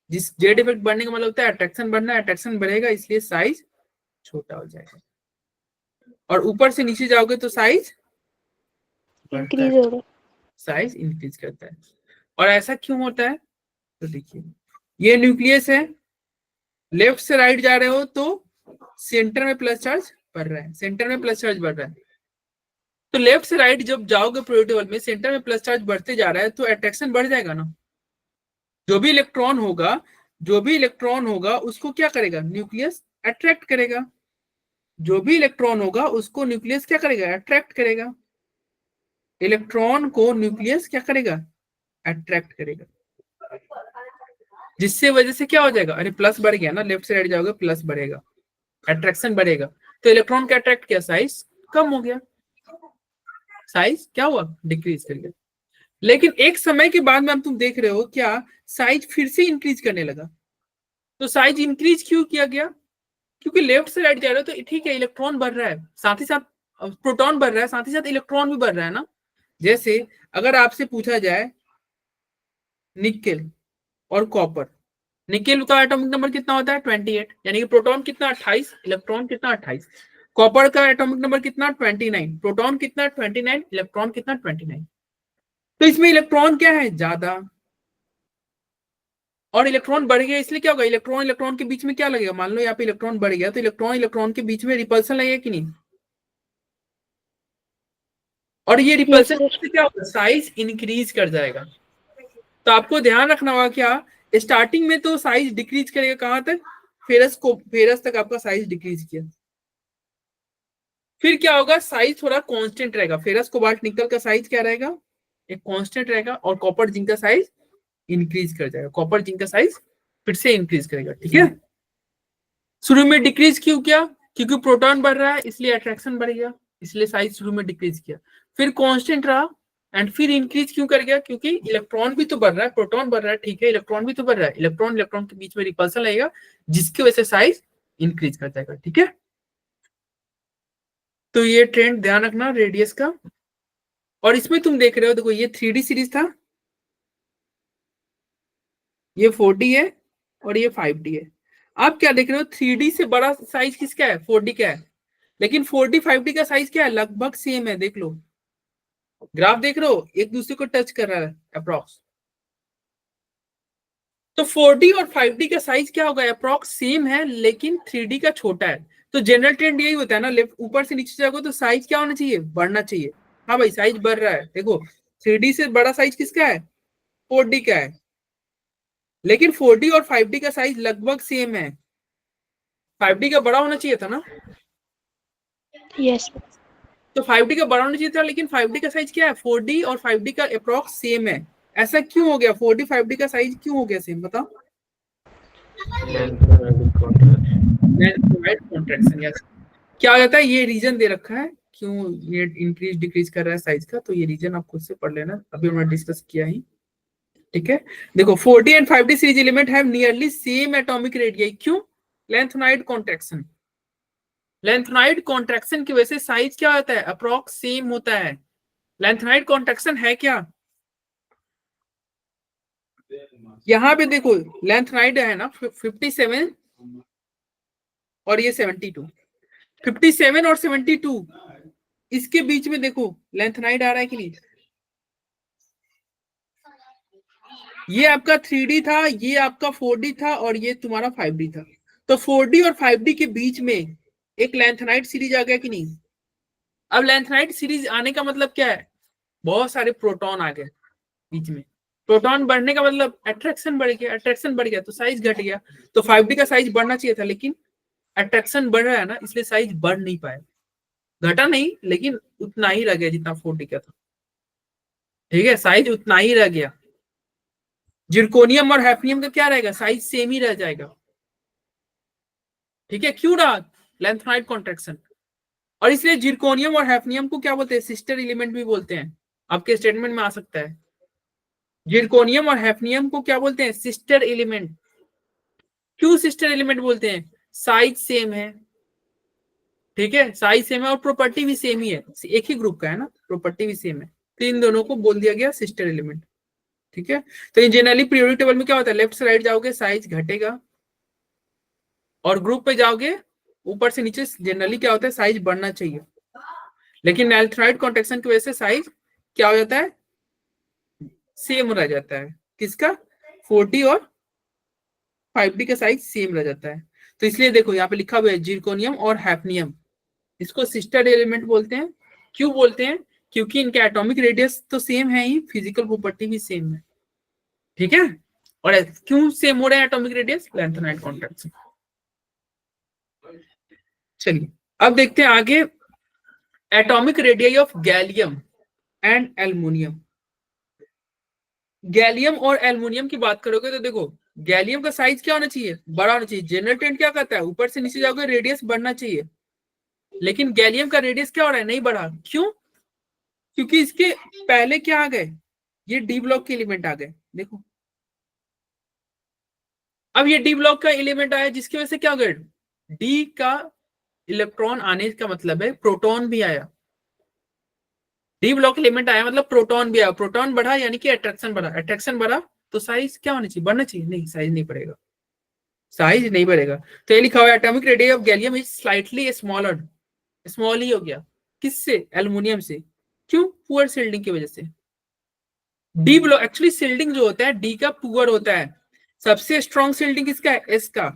जिस जेड इफेक्ट बढ़ने का मतलब होता है अट्रैक्शन बढ़ना है, अट्रैक्शन बढ़ेगा इसलिए साइज छोटा हो जाएगा, और ऊपर से नीचे जाओगे तो साइज इंक्रीज हो रहा है। साइज इंक्रीज करता है। और ऐसा क्यों होता है, तो देखिए ये न्यूक्लियस है, लेफ्ट से राइट जा रहे हो तो सेंटर में प्लस चार्ज बढ़ रहा है, सेंटर में प्लस चार्ज बढ़ रहा है, तो लेफ्ट से राइट जब जाओगे पीरियोडिक टेबल में, सेंटर में प्लस चार्ज बढ़ते जा रहा है तो अट्रैक्शन बढ़ जाएगा ना, जो भी इलेक्ट्रॉन होगा, जो भी इलेक्ट्रॉन होगा उसको क्या करेगा, न्यूक्लियस अट्रैक्ट करेगा, जो भी इलेक्ट्रॉन होगा उसको न्यूक्लियस क्या करेगा, अट्रैक्ट करेगा, इलेक्ट्रॉन को न्यूक्लियस क्या करेगा, अट्रैक्ट करेगा, जिससे वजह से क्या हो जाएगा, अरे प्लस बढ़ गया ना, लेफ्ट से राइट जाओगे प्लस बढ़ेगा, अट्रैक्शन बढ़ेगा, तो इलेक्ट्रॉन का अट्रैक्ट किया, साइज कम हो गया, साइज क्या हुआ, डिक्रीज कर गया। लेकिन एक समय के बाद में तुम देख रहे हो क्या साइज फिर से इंक्रीज करने लगा, तो साइज इंक्रीज क्यों किया गया, क्योंकि लेफ्ट से राइट जा रहे हो तो ठीक है, इलेक्ट्रॉन बढ़ रहा है, साथ ही साथ प्रोटॉन बढ़ रहा है, साथ ही साथ इलेक्ट्रॉन भी बढ़ रहा है ना। जैसे अगर आपसे पूछा जाए निकेल और कॉपर, निकेल का एटॉमिक नंबर कितना होता है 28, यानी कि प्रोटॉन कितना 28, इलेक्ट्रॉन कितना 28, कॉपर का एटॉमिक नंबर कितना 29, प्रोटॉन कितना 29, इलेक्ट्रॉन कितना 29, तो इसमें इलेक्ट्रॉन क्या है ज्यादा, और इलेक्ट्रॉन बढ़ गया इसलिए क्या होगा, इलेक्ट्रॉन इलेक्ट्रॉन के बीच में क्या लगेगा, मान लो यहाँ पे इलेक्ट्रॉन बढ़ गया तो इलेक्ट्रॉन इलेक्ट्रॉन के बीच में रिपल्सन लगेगा कि नहीं, और ये रिपल्सन Yes, से क्या होगा, साइज इंक्रीज कर जाएगा। तो आपको ध्यान रखना होगा क्या, स्टार्टिंग में तो साइज डिक्रीज करेगा कहां तक, फेरस तक आपका साइज डिक्रीज किया। फिर क्या होगा, साइज थोड़ा कांस्टेंट रहेगा, फेरस कोबाल्ट निकल का साइज क्या रहेगा, एक कांस्टेंट रहेगा, और कॉपर जिंक का साइज इंक्रीज कर जाएगा, कॉपर जिंक का साइज फिर से इंक्रीज करेगा। ठीक है, शुरू में डिक्रीज क्यों किया, क्योंकि प्रोटॉन बढ़ रहा है इसलिए अट्रैक्शन बढ़ गया, इसलिए साइज शुरू में डिक्रीज किया, फिर कांस्टेंट रहा, एंड फिर इंक्रीज क्यों कर गया, क्योंकि इलेक्ट्रॉन भी तो बढ़ रहा है, प्रोटॉन बढ़ रहा है, ठीक है, इलेक्ट्रॉन भी तो बढ़ रहा है, इलेक्ट्रॉन इलेक्ट्रॉन के बीच में रिपल्सन लगेगा, जिसकी वजह से साइज इंक्रीज कर जाएगा। ठीक है, तो ये ट्रेंड ध्यान रखना रेडियस का। और इसमें तुम देख रहे हो, देखो ये 3D सीरीज था, ये 4D है, और ये 5D है। आप क्या देख रहे हो, 3D से बड़ा साइज किसका है, 4D का है, लेकिन 4D 5D का साइज क्या है, लगभग सेम है। देख लो, ग्राफ देख रहे हो, एक दूसरे को टच कर रहा है अप्रॉक्स। तो 4D और 5D का साइज क्या होगा, अप्रॉक्स सेम है, लेकिन 3D का छोटा है। तो जनरल ट्रेंड यही होता है ना, लेफ्ट ऊपर से नीचे जाओगे तो साइज क्या होना चाहिए, बढ़ना चाहिए। हाँ भाई, साइज बढ़ रहा है, देखो 3D से बड़ा साइज किसका है, 4D का है, लेकिन 4D और 5D का साइज लगभग सेम है। 5D का बड़ा होना चाहिए था ना, yes, तो 5D का बड़ा होना चाहिए था, लेकिन 5D का साइज क्या है, 4D और 5D का अप्रॉक्स सेम है। ऐसा क्यों हो गया, 4D 5D का साइज क्यों हो गया सेम, बताओ। Contraction, yes. क्या हो जाता है, ये रीजन दे रखा है क्यों ये इंक्रीज डिक्रीज कर रहा है साइज का, तो ये रीजन आप खुद से पढ़ लेना, अभी हमने डिस्कस किया ही। ठीक है, देखो 4D and 5D series element have nearly same atomic radius, क्यों, लेंथेनॉइड कॉन्ट्रैक्शन, लेंथेनॉइड कॉन्ट्रैक्शन की वजह से साइज क्या होता है, अप्रॉक्स सेम होता है। लेंथेनॉइड कॉन्ट्रैक्शन है क्या, यहां पे देखो लेंथेनॉइड है ना 57 और ये 72, 57 और 72, इसके बीच में देखो लेंथेनॉइड आ रहा है कि नहीं, ये आपका 3D था, ये आपका 4D था, और ये तुम्हारा 5D था। तो 4D और 5D के बीच में एक लेंथेनॉइड सीरीज आ गया कि नहीं। अब लेंथेनॉइड सीरीज आने का मतलब क्या है, बहुत सारे प्रोटॉन आ गए बीच में, प्रोटॉन बढ़ने का मतलब अट्रैक्शन बढ़ गया, अट्रैक्शन बढ़ गया तो साइज घट गया। तो 5D का साइज बढ़ना चाहिए था, लेकिन अट्रैक्शन बढ़ रहा है ना, इसलिए साइज बढ़ नहीं पाया, घटा नहीं, लेकिन उतना ही रह गया जितना 4D का था। ठीक है, साइज उतना ही रह गया। जिरकोनियम और हैफनियम का क्या रहेगा, साइज सेम ही रह जाएगा। ठीक है, क्यों रहा, लेंथेनॉइड कॉन्ट्रैक्शन। और इसलिए जिरकोनियम और हैफनियम को क्या बोलते हैं, सिस्टर एलिमेंट भी बोलते हैं, आपके स्टेटमेंट में आ सकता है। जिरकोनियम और हैफनियम को क्या बोलते हैं, सिस्टर एलिमेंट। क्यों सिस्टर एलिमेंट बोलते हैं, साइज सेम है। ठीक है, साइज सेम है और प्रॉपर्टी भी सेम ही है, एक ही ग्रुप का है ना, प्रॉपर्टी भी सेम है, तो इन दोनों को बोल दिया गया सिस्टर एलिमेंट। ठीक है, तो इन जनरली पीरियोडिक टेबल में क्या होता है, लेफ्ट से राइट जाओगे साइज घटेगा, और ग्रुप पे जाओगे ऊपर से नीचे जनरली क्या होता है, साइज बढ़ना चाहिए। लेकिन लेंथेनॉइड कॉन्ट्रैक्शन की वजह से साइज क्या हो जाता है, सेम रह जाता है, किसका, 4D और 5D का साइज सेम रह जाता है। तो इसलिए देखो यहाँ पे लिखा हुआ है जिरकोनियम और हैफनियम, इसको सिस्टर एलिमेंट बोलते हैं। क्यों बोलते हैं, क्योंकि इनके एटॉमिक रेडियस तो सेम है ही, फिजिकल प्रॉपर्टी भी सेम है। ठीक है, और क्यों सेम हो रहा है एटॉमिक रेडियस, लेंथेनॉइड कॉन्ट्रैक्शन। चलिए अब देखते हैं आगे, atomic radius of gallium and aluminium. Gallium और एल्युमिनियम की बात करोगे तो देखो गैलियम का साइज क्या होना चाहिए, बड़ा होना चाहिए। जनरल ट्रेंड क्या कहता है, ऊपर से नीचे जाओगे रेडियस बढ़ना चाहिए, लेकिन गैलियम का रेडियस क्या हो रहा है, नहीं बढ़ा। क्यों, क्योंकि इसके पहले क्या आ गए, ये डी ब्लॉक के एलिमेंट आ गए। देखो अब ये डी ब्लॉक का एलिमेंट आया, जिसकी वजह से क्या हो गया, डी का इलेक्ट्रॉन आने का मतलब है प्रोटॉन भी आया, डी ब्लॉक एलिमेंट आया मतलब प्रोटॉन भी आया, प्रोटॉन बढ़ा यानी कि अट्रैक्शन बढ़ा, अट्रैक्शन बढ़ा तो साइज क्या होना चाहिए, बढ़ना चाहिए, नहीं साइज नहीं बढ़ेगा, साइज नहीं बढ़ेगा। तो ये लिखा हुआ है atomic radius of gallium is slightly smaller, small ही हो गया, किससे, एल्युमिनियम से। क्यों, पुअर शिल्डिंग की वजह से। डी ब्लॉक एक्चुअली शिल्डिंग जो होता है डी का पुअर होता है, सबसे स्ट्रॉन्ग शिल्डिंग किसका है, एस का।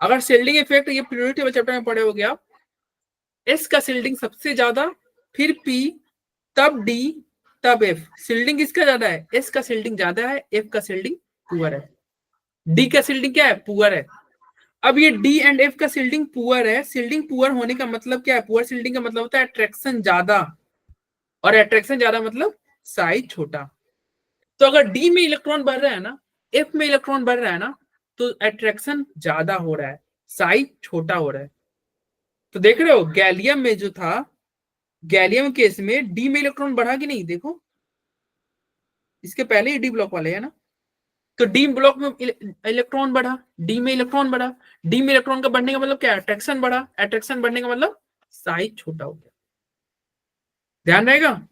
अगर शिल्डिंग इफेक्ट ये पीरियोडिक टेबल चैप्टर में पढ़े हो गया, एस का शिल्डिंग सबसे ज्यादा, फिर पी, तब डी तब एफ। सील्डिंग किसका ज्यादा है? एस का सील्डिंग ज्यादा है, एफ का सील्डिंग पुअर है। डी का सील्डिंग क्या है? पुअर है। अब ये डी एंड एफ का सील्डिंग पुअर है। सील्डिंग पुअर होने का मतलब क्या है? पुअर सील्डिंग का मतलब होता है अट्रैक्शन ज्यादा, और अट्रैक्शन ज्यादा मतलब साइज छोटा। तो अगर डी में इलेक्ट्रॉन बढ़ रहा है ना, एफ में इलेक्ट्रॉन बढ़ रहा है ना, तो अट्रैक्शन ज्यादा हो रहा है, साइज छोटा हो रहा है। तो देख रहे हो गैलियम में जो था, गैलियम केस में डी में इलेक्ट्रॉन बढ़ा कि नहीं? देखो इसके पहले ही डी ब्लॉक वाले है ना, तो डी ब्लॉक में इलेक्ट्रॉन बढ़ा, डी में इलेक्ट्रॉन बढ़ा। डी में इलेक्ट्रॉन का बढ़ने का मतलब क्या? अट्रैक्शन बढ़ा। अट्रैक्शन बढ़ने का मतलब साइज छोटा हो गया। ध्यान रहेगा,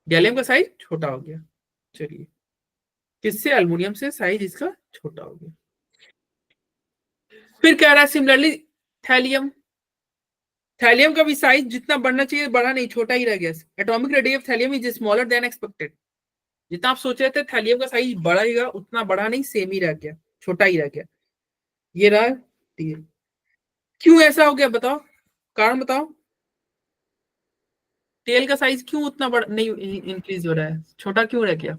गैलियम का साइज छोटा हो गया। चलिए, किससे? एल्युमिनियम से साइज इसका छोटा हो गया। फिर कह रहा है सिमिलरली थैलियम। थैलियम का भी साइज जितना बढ़ना चाहिए बढ़ा नहीं, छोटा ही रह गया। Atomic radius of thallium is smaller than expected. जितना आप सोच रहे थे थैलियम का साइज बढ़ेगा, उतना बढ़ा नहीं, सेम ही रह गया, छोटा ही रह गया। ये रहा टीएल। क्यों ऐसा हो गया बताओ, कारण बताओ। टेल का साइज क्यों उतना बड़ा नहीं इंक्रीज हो रहा है, छोटा क्यों रह गया?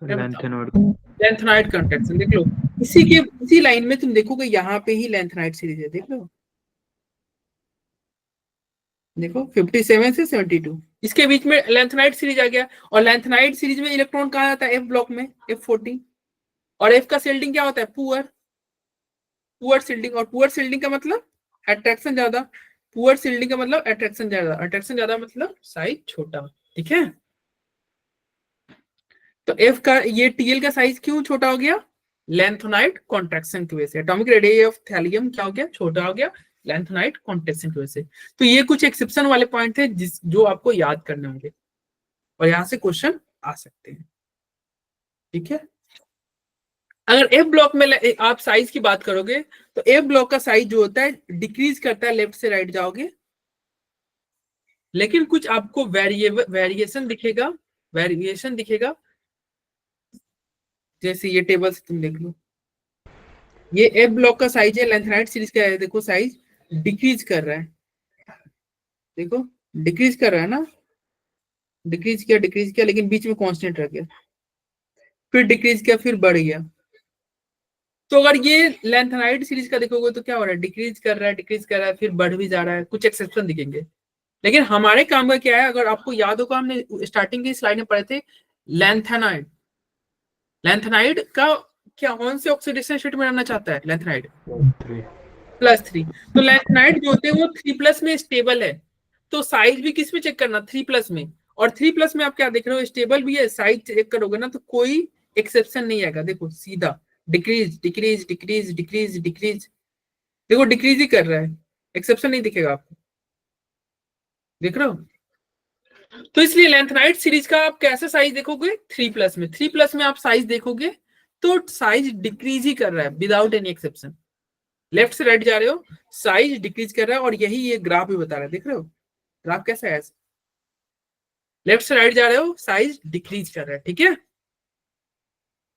लेंथेनाइड कॉन्ट्रैक्शन देख लो, इसी लाइन में तुम देखोगे, यहाँ पे ही लेंथेनाइड सीरीज है, देख लो। देखो 57 से 72 इसके बीच में लेंथेनाइड सीरीज आ गया। और लेंथेनाइड सीरीज में इलेक्ट्रॉन कहाँ जाता है? एफ ब्लॉक में, F14। और एफ का सील्डिंग क्या होता है? पुअर। पुअर सील्डिंग, और पुअर सील्डिंग का मतलब अट्रैक्शन ज्यादा। पुअर सील्डिंग का मतलब अट्रैक्शन ज्यादा, अट्रैक्शन ज्यादा मतलब साइज छोटा। ठीक है, तो एफ का ये टीएल का साइज क्यों छोटा हो गया? लेंथेनाइड कॉन्ट्रैक्शन की वजह से। एटॉमिक रेडियस ऑफ थैलियम क्या हो गया? छोटा हो गया, लेंथेनाइड कॉन्ट्रैक्शन की वजह से। तो ये कुछ एक्सेप्शन वाले पॉइंट थे जो आपको याद करने होंगे, और यहां से क्वेश्चन आ सकते हैं। ठीक है, अगर एफ ब्लॉक में आप साइज की बात करोगे, तो एफ ब्लॉक का साइज जो होता है डिक्रीज करता है, लेफ्ट से राइट जाओगे, लेकिन कुछ आपको वेरिएशन दिखेगा। जैसे ये टेबल से तुम देख लो, ये एफ ब्लॉक का साइज है, लेंथेनाइड सीरीज का है, देखो साइज डिक्रीज कर रहा है। देखो डिक्रीज कर रहा है ना, डिक्रीज किया, लेकिन बीच में कांस्टेंट रह गया, फिर डिक्रीज किया, फिर बढ़ गया। तो अगर ये लेंथेनाइड सीरीज का देखोगे तो क्या हो रहा है? डिक्रीज कर रहा है, फिर बढ़ भी जा रहा है, कुछ एक्सेप्शन दिखेंगे। लेकिन हमारे काम का क्या है? अगर आपको याद होगा, हमने स्टार्टिंग की स्लाइड में पढ़े थे लेंथेनाइड। लेंथेनाइड का क्या, कौन से ऑक्सीडेशन स्टेट में रहना चाहता है लेंथेनाइड? +3। तो लेंथेनाइड जो होते हैं वो 3+ में स्टेबल है। तो साइज भी किस में चेक करना? 3+ में। और 3+ में आप क्या देख रहे हो? स्टेबल भी है, साइज चेक करोगे ना तो कोई एक्सेप्शन नहीं आएगा। देखो सीधा decrease decrease decrease decrease decrease, देखो डिक्रीज ही कर रहा है, एक्सेप्शन नहीं दिखेगा आपको, देख रहे हो? तो इसलिए लेंथेनाइड सीरीज का आप कैसे साइज देखोगे? 3+ में। 3+ में आप साइज देखोगे तो साइज डिक्रीज ही कर रहा है विदाउट एनी एक्सेप्शन। लेफ्ट से राइट जा रहे हो, साइज डिक्रीज कर रहा है, और यही ये ग्राफ भी बता रहा है। देख रहे हो ग्राफ कैसा है? लेफ्ट से राइट जा रहे हो, साइज डिक्रीज कर रहा है। ठीक है,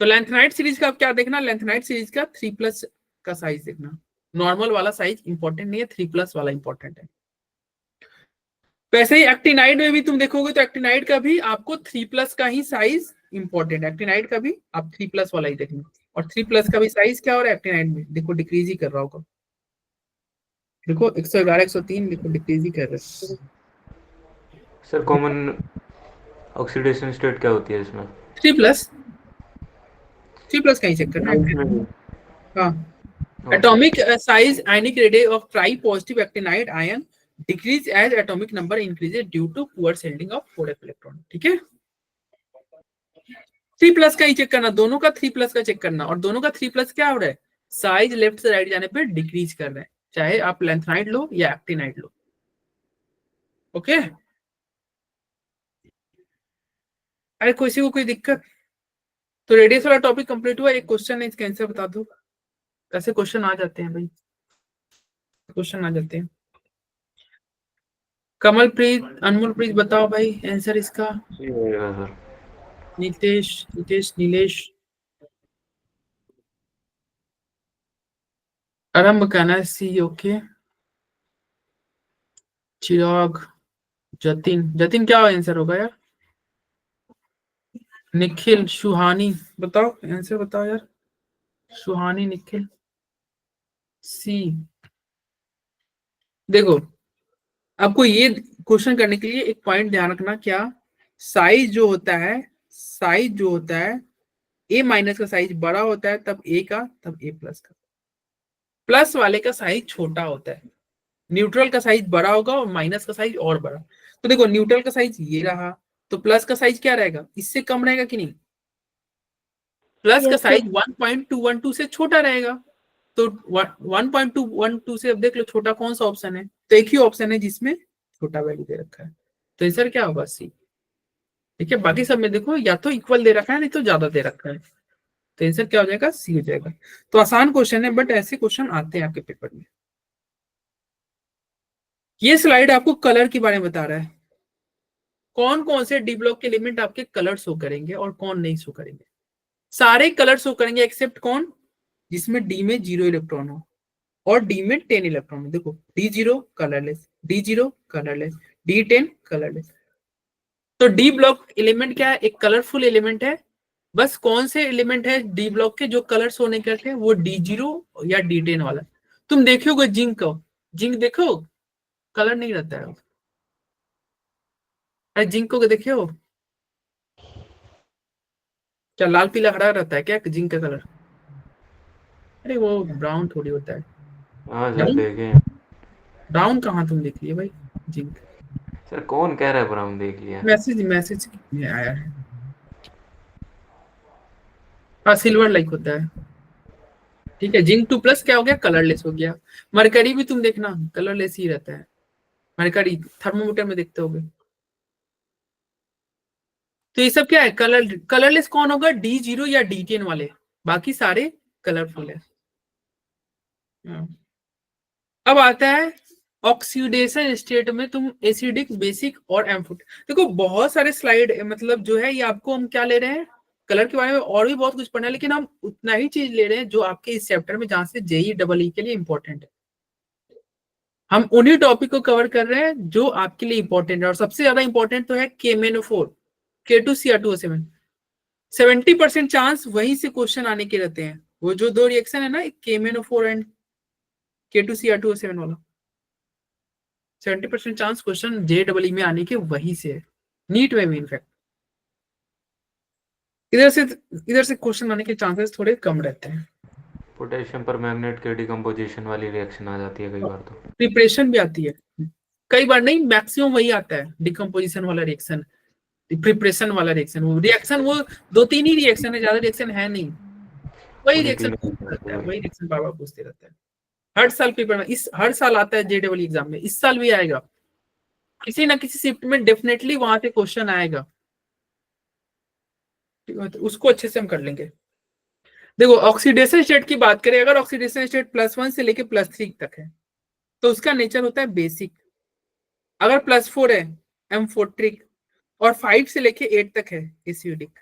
तो लेंथेनाइड सीरीज का आप क्या देखना? लेंथेनाइड सीरीज का 3+ का साइज देखना। नॉर्मल वाला साइज इंपॉर्टेंट नहीं है, 3+ वाला इंपॉर्टेंट है। वैसे ही एक्टिनाइड में भी तुम देखोगे तो एक्टिनाइड का भी आपको 3+ का ही साइज इंपॉर्टेंट है। एक्टिनाइड का भी आप 3+ वाला ही देखना, और 3+ का भी साइज क्या हो रहा है एक्टिनाइड में? देखो डिक्रीज ही कर रहा होगा। देखो 111 103, देखो डिक्रीज ही कर रहा है। सर कॉमन ऑक्सीडेशन स्टेट क्या होती है इसमें? 3+ का ही चेक करना है। हाँ, atomic size ionic radius of tri-positive actinide ion decrease as atomic number increases due to poor shielding of 4f electron। ठीक है, 3+ का ही चेक करना, दोनों का 3+ का चेक करना, और दोनों का 3+ क्या हो रहा है? साइज लेफ्ट से राइट जाने पे डिक्रीज कर रहे हैं, चाहे आप लेंथेनाइड लो या एक्टिनाइड लो। ओके, अरे किसी को कोई दिक्कत? तो रेडियस वाला टॉपिक कंप्लीट हुआ। एक क्वेश्चन है, इसका आंसर बता दो। कैसे क्वेश्चन आ जाते हैं भाई, क्वेश्चन आ जाते हैं। कमलप्रीत, अनमोलप्रीत बताओ भाई आंसर इसका। सर नीलेश आरंभ करना सी। ओके, चिराग, जतिन, जतिन क्या आंसर होगा यार? निखिल, सुहानी, बताओ आंसर बताओ यार। सुहानी, निखिल, सी। देखो, आपको ये क्वेश्चन करने के लिए एक पॉइंट ध्यान रखना, क्या साइज जो होता है, साइज जो होता है, ए माइनस का साइज बड़ा होता है तब ए का, तब ए प्लस का। प्लस वाले का साइज छोटा होता है, न्यूट्रल का साइज बड़ा होगा और माइनस का साइज और बड़ा। तो देखो, न्यूट्रल का साइज ये रहा, तो प्लस का साइज क्या रहेगा, इससे कम रहेगा कि नहीं? प्लस का Yes, sir. साइज 1.212 से छोटा रहेगा। तो 1.212 से अब देख लो छोटा कौन सा ऑप्शन है, तो एक ही ऑप्शन है जिसमें छोटा वैल्यू दे रखा है, तो आंसर क्या होगा, सी। ठीक है, बाकी सब में देखो या तो इक्वल दे रखा है नहीं तो ज्यादा दे रखा है, तो आंसर क्या हो जाएगा, सी हो जाएगा। तो आसान क्वेश्चन है, बट ऐसे क्वेश्चन आते हैं आपके पेपर में। ये स्लाइड आपको कलर के बारे में बता रहा है, कौन कौन से डी ब्लॉक के एलिमेंट आपके कलर शो करेंगे और कौन नहीं शो करेंगे। सारे कलर शो करेंगे एक्सेप्ट कौन, जिसमें डी में 0 इलेक्ट्रॉन हो और डी में 10 इलेक्ट्रॉन हो। देखो, D0 colourless, D0 colourless, D10 colourless. तो डी ब्लॉक एलिमेंट क्या है, एक कलरफुल एलिमेंट है। बस कौन से एलिमेंट है डी ब्लॉक के जो कलर शो नहीं करते, वो D0 या D10 वाला। तुम देखोगे जिंक को, जिंक देखो कलर नहीं रहता है। अरे जिंक को देखे हो, क्या लाल पीला हरा रहता है क्या जिंक का कलर? अरे वो ब्राउन थोड़ी होता है। हाँ सर ब्राउन, देखे हैं। ब्राउन कहाँ तुम देख लिए भाई जिंक? सर कौन कह रहा है ब्राउन देख लिया? मैसेज मैसेज में आया है। हाँ, सिल्वर लाइक होता है। ठीक है, जिंक 2+ क्या हो गया, कलरलेस हो गया। मरकरी भी तुम देखना कलरलेस ही रहता है, मरकरी थर्मोमीटर में देखते होगे। तो ये सब क्या है, कलरलेस कौन होगा, D0 या D10 वाले, बाकी सारे कलरफुल है। अब आता है ऑक्सीडेशन स्टेट में तुम एसिडिक, बेसिक और एम्फोट। देखो बहुत सारे स्लाइड मतलब जो है ये आपको हम क्या ले रहे हैं, कलर के बारे में और भी बहुत कुछ पढ़ना है, लेकिन हम उतना ही चीज ले रहे हैं जो आपके इस चैप्टर में जहां से JEE के लिए इंपॉर्टेंट है। हम उन्हीं टॉपिक को कवर कर रहे हैं जो आपके लिए इंपॉर्टेंट है, और सबसे ज्यादा इंपॉर्टेंट तो है KMnO4, K2Cr2O7। 70% चांस वहीं से क्वेश्चन आने के रहते हैं। वो जो दो रिएक्शन है ना, KMnO4 एंड K2Cr2O7 वाला, 70% चांस क्वेश्चन JEE में आने के वहीं से है, नीट में भी इनफैक्ट। इधर से क्वेश्चन आने के चांसेस थोड़े कम रहते हैं। पोटेशियम पर मैग्नेट के डिकम्पोजिशन वाली रिएक्शन आ जाती है कई बार तो। प्रिपरेशन भी आती है, कई बार नहीं, मैक्सिमम वही आता है, डिकम्पोजिशन वाला रिएक्शन, प्रिपरेशन वाला रिएक्शन। वो 2-3 ही रिएक्शन है, ज्यादा रिएक्शन है नहीं। वही उन्हीं रिएक्शन तीनों में पूछते से रहता है, वही। वही रिएक्शन बार बार पूछते रहता है। हर साल पेपर में, इस हर साल आता है JEE एग्जाम में, इस साल भी आएगा, किसी ना किसी शिफ्ट में डेफिनेटली वहां से क्वेश्चन आएगा। तो उसको अच्छे से हम कर लेंगे। देखो, ऑक्सीडेशन स्टेट की बात करें, अगर ऑक्सीडेशन स्टेट +1 से लेके +3 तक है तो उसका नेचर होता है बेसिक। अगर +4 है एम्फोट्रिक, और 5 से लेके 8 तक है एसिडिक।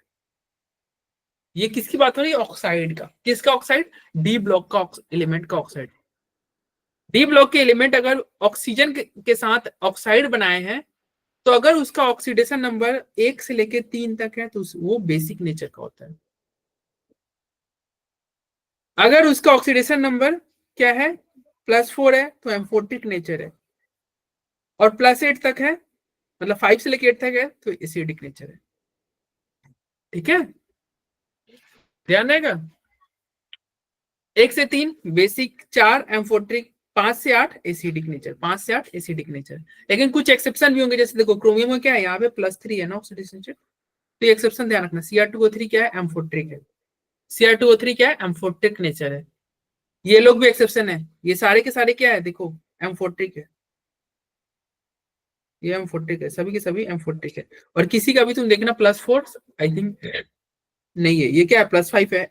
ये किसकी बात हो रही है, ऑक्साइड का। किसका ऑक्साइड, डी ब्लॉक का एलिमेंट का ऑक्साइड। डी ब्लॉक के एलिमेंट अगर ऑक्सीजन के साथ ऑक्साइड बनाए हैं, तो अगर उसका ऑक्सीडेशन नंबर 1 से लेके 3 तक है तो वो बेसिक नेचर का होता है। अगर उसका ऑक्सीडेशन नंबर क्या है, +4 है तो एम्फोटिक नेचर है, और +8 तक है, मतलब 5 से लेके 8 तक है तो एसिडिक नेचर है। ठीक है, ध्यान रहेगा। 1 से 3 बेसिक, 4 एम्फोट्रिक, 5 से 8 एसिडिक नेचर, 5 से 8 एसिडिक नेचर। लेकिन कुछ एक्सेप्शन भी होंगे, जैसे देखो क्रोमियम में क्या है, यहाँ पे +3 है ना ऑक्सीडेशन नेचर, तो ये एक्सेप्शन ध्यान रखना। Cr2O3 क्या है, एम्फोट्रिक है। Cr2O3 क्या है, एम्फोट्रिक नेचर है। ये लोग भी एक्सेप्शन है, ये सारे के सारे क्या है, देखो एम्फोट्रिक है, ये एम्फोट्रिक है, सभी के सभी एम्फोट्रिक है। और किसी का भी तुम देखना +4 आई थिंक नहीं है, ये क्या है, +5 है।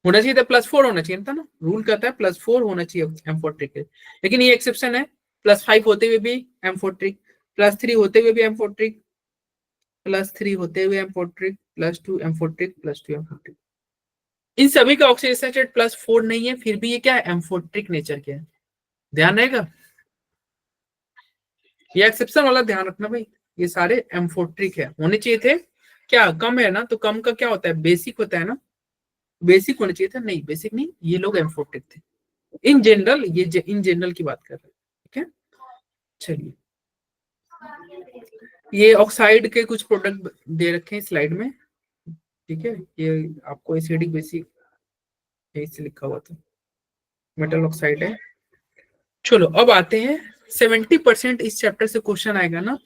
होना चाहिए था +4 होना चाहिए था ना, रूल कहता है +4 होना चाहिए एम्फोट्रिक है, लेकिन ये एक्सेप्शन है। +5 होते हुए भी एम्फोट्रिक, +3 होते हुए भी एम्फोट्रिक, +3 होते हुए एम्फोट्रिक, +2 एम्फोट्रिक, +2 एम्फोट्रिक। इन सभी का ऑक्सीडेशन स्टेट +4 नहीं है, फिर भी ये क्या है, एम्फोट्रिक नेचर के है। ध्यान रहेगा। ये एक्सेप्शन वाला ध्यान रखना भाई, ये सारे एम्फोट्रिक है, होने चाहिए थे। क्या कम है ना, तो कम का क्या होता है, बेसिक होता है ना, बेसिक होना चाहिए था, नहीं बेसिक नहीं, ये लोग एम्फोट्रिक थे। इन जनरल, ये इन जनरल की बात कर रहे हैं, ठीक है। चलिए, ये ऑक्साइड के कुछ प्रोडक्ट दे रखे हैं स्लाइड में, ठीक है। ये आपको एसिडिक बेसिक यही से लिखा हुआ था, मेटल ऑक्साइड है। चलो अब आते हैं, 70% इस चैप्टर से क्वेश्चन आएगा ना,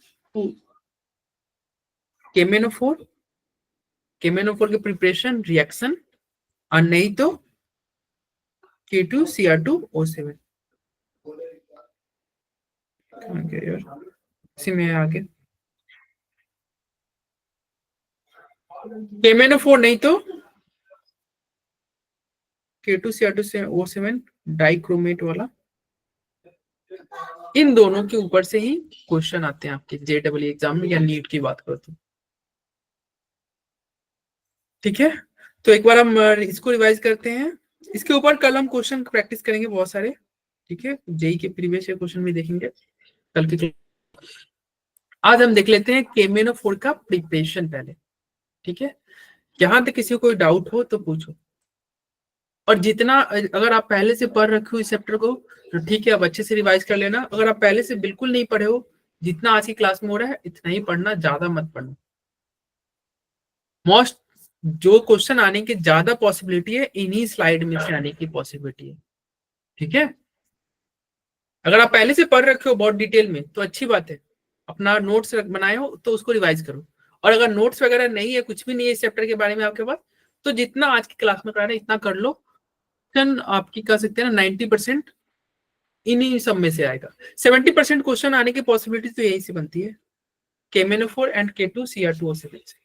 केमेनोफोर, केमेनोफोर के प्रिपरेशन रिएक्शन, और नहीं तो K2Cr2O7। इसी में आगे केमेनोफोर नहीं तो K2Cr2O7 डाइक्रोमेट वाला, इन दोनों के ऊपर से ही क्वेश्चन आते हैं आपके JEE एग्जाम में, या नीट की बात करो तो, ठीक है। तो एक बार हम इसको रिवाइज करते हैं, इसके ऊपर कल हम क्वेश्चन प्रैक्टिस करेंगे बहुत सारे, ठीक है। जेई के प्रीवियस ईयर क्वेश्चन भी देखेंगे कल के। आज हम देख लेते हैं केमेनोफोर का प्रिपरेशन पहले, ठीक है। यहां तक किसी को कोई डाउट हो तो पूछो, और जितना अगर आप पहले से पढ़ रखे हो इस चैप्टर को तो ठीक है, अब अच्छे से रिवाइज कर लेना। अगर आप पहले से बिल्कुल नहीं पढ़े हो, जितना आज की क्लास में हो रहा है इतना ही पढ़ना, ज्यादा मत पढ़ना। मोस्ट जो क्वेश्चन आने की ज्यादा पॉसिबिलिटी है इन्हीं स्लाइड में से आने की पॉसिबिलिटी है, ठीक है। अगर आप पहले से पढ़ रखे हो बहुत डिटेल में तो अच्छी बात है, अपना नोट्स बनाए हो तो उसको रिवाइज करो। और अगर नोट्स वगैरह नहीं है, कुछ भी नहीं है इस चैप्टर के बारे में आपके पास, तो जितना आज की क्लास में कराना है इतना कर लो, आपकी कह सकते हैं ना 90% इन्हीं सब में से आएगा। 70% क्वेश्चन आने की पॉसिबिलिटी तो यही से बनती है, केमेनोफोर एंड K2Cr2O7 से।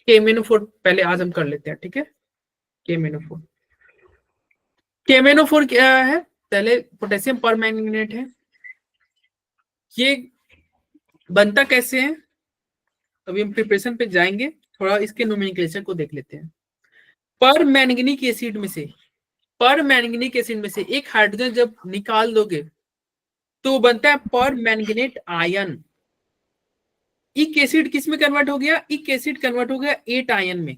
केमेनोफोर पहले आज हम कर लेते हैं, ठीक है। केमेनोफोर, केमेनोफोर क्या है, पहले पोटेशियम परमैंगनेट है। ये बनता कैसे है, अभी हम प्रिपरेशन पे जाएंगे, थोड़ा इसके नोमेनक्लेचर को देख लेते हैं। पर मैंगनीक एसिड में से, पर मैंगनीक एसिड में से एक हाइड्रोजन जब निकाल दोगे तो बनता है पर मैंगनेट आयन। इक एसिड किस में कन्वर्ट हो गया, इक एसिड कन्वर्ट हो गया 8 आयन में।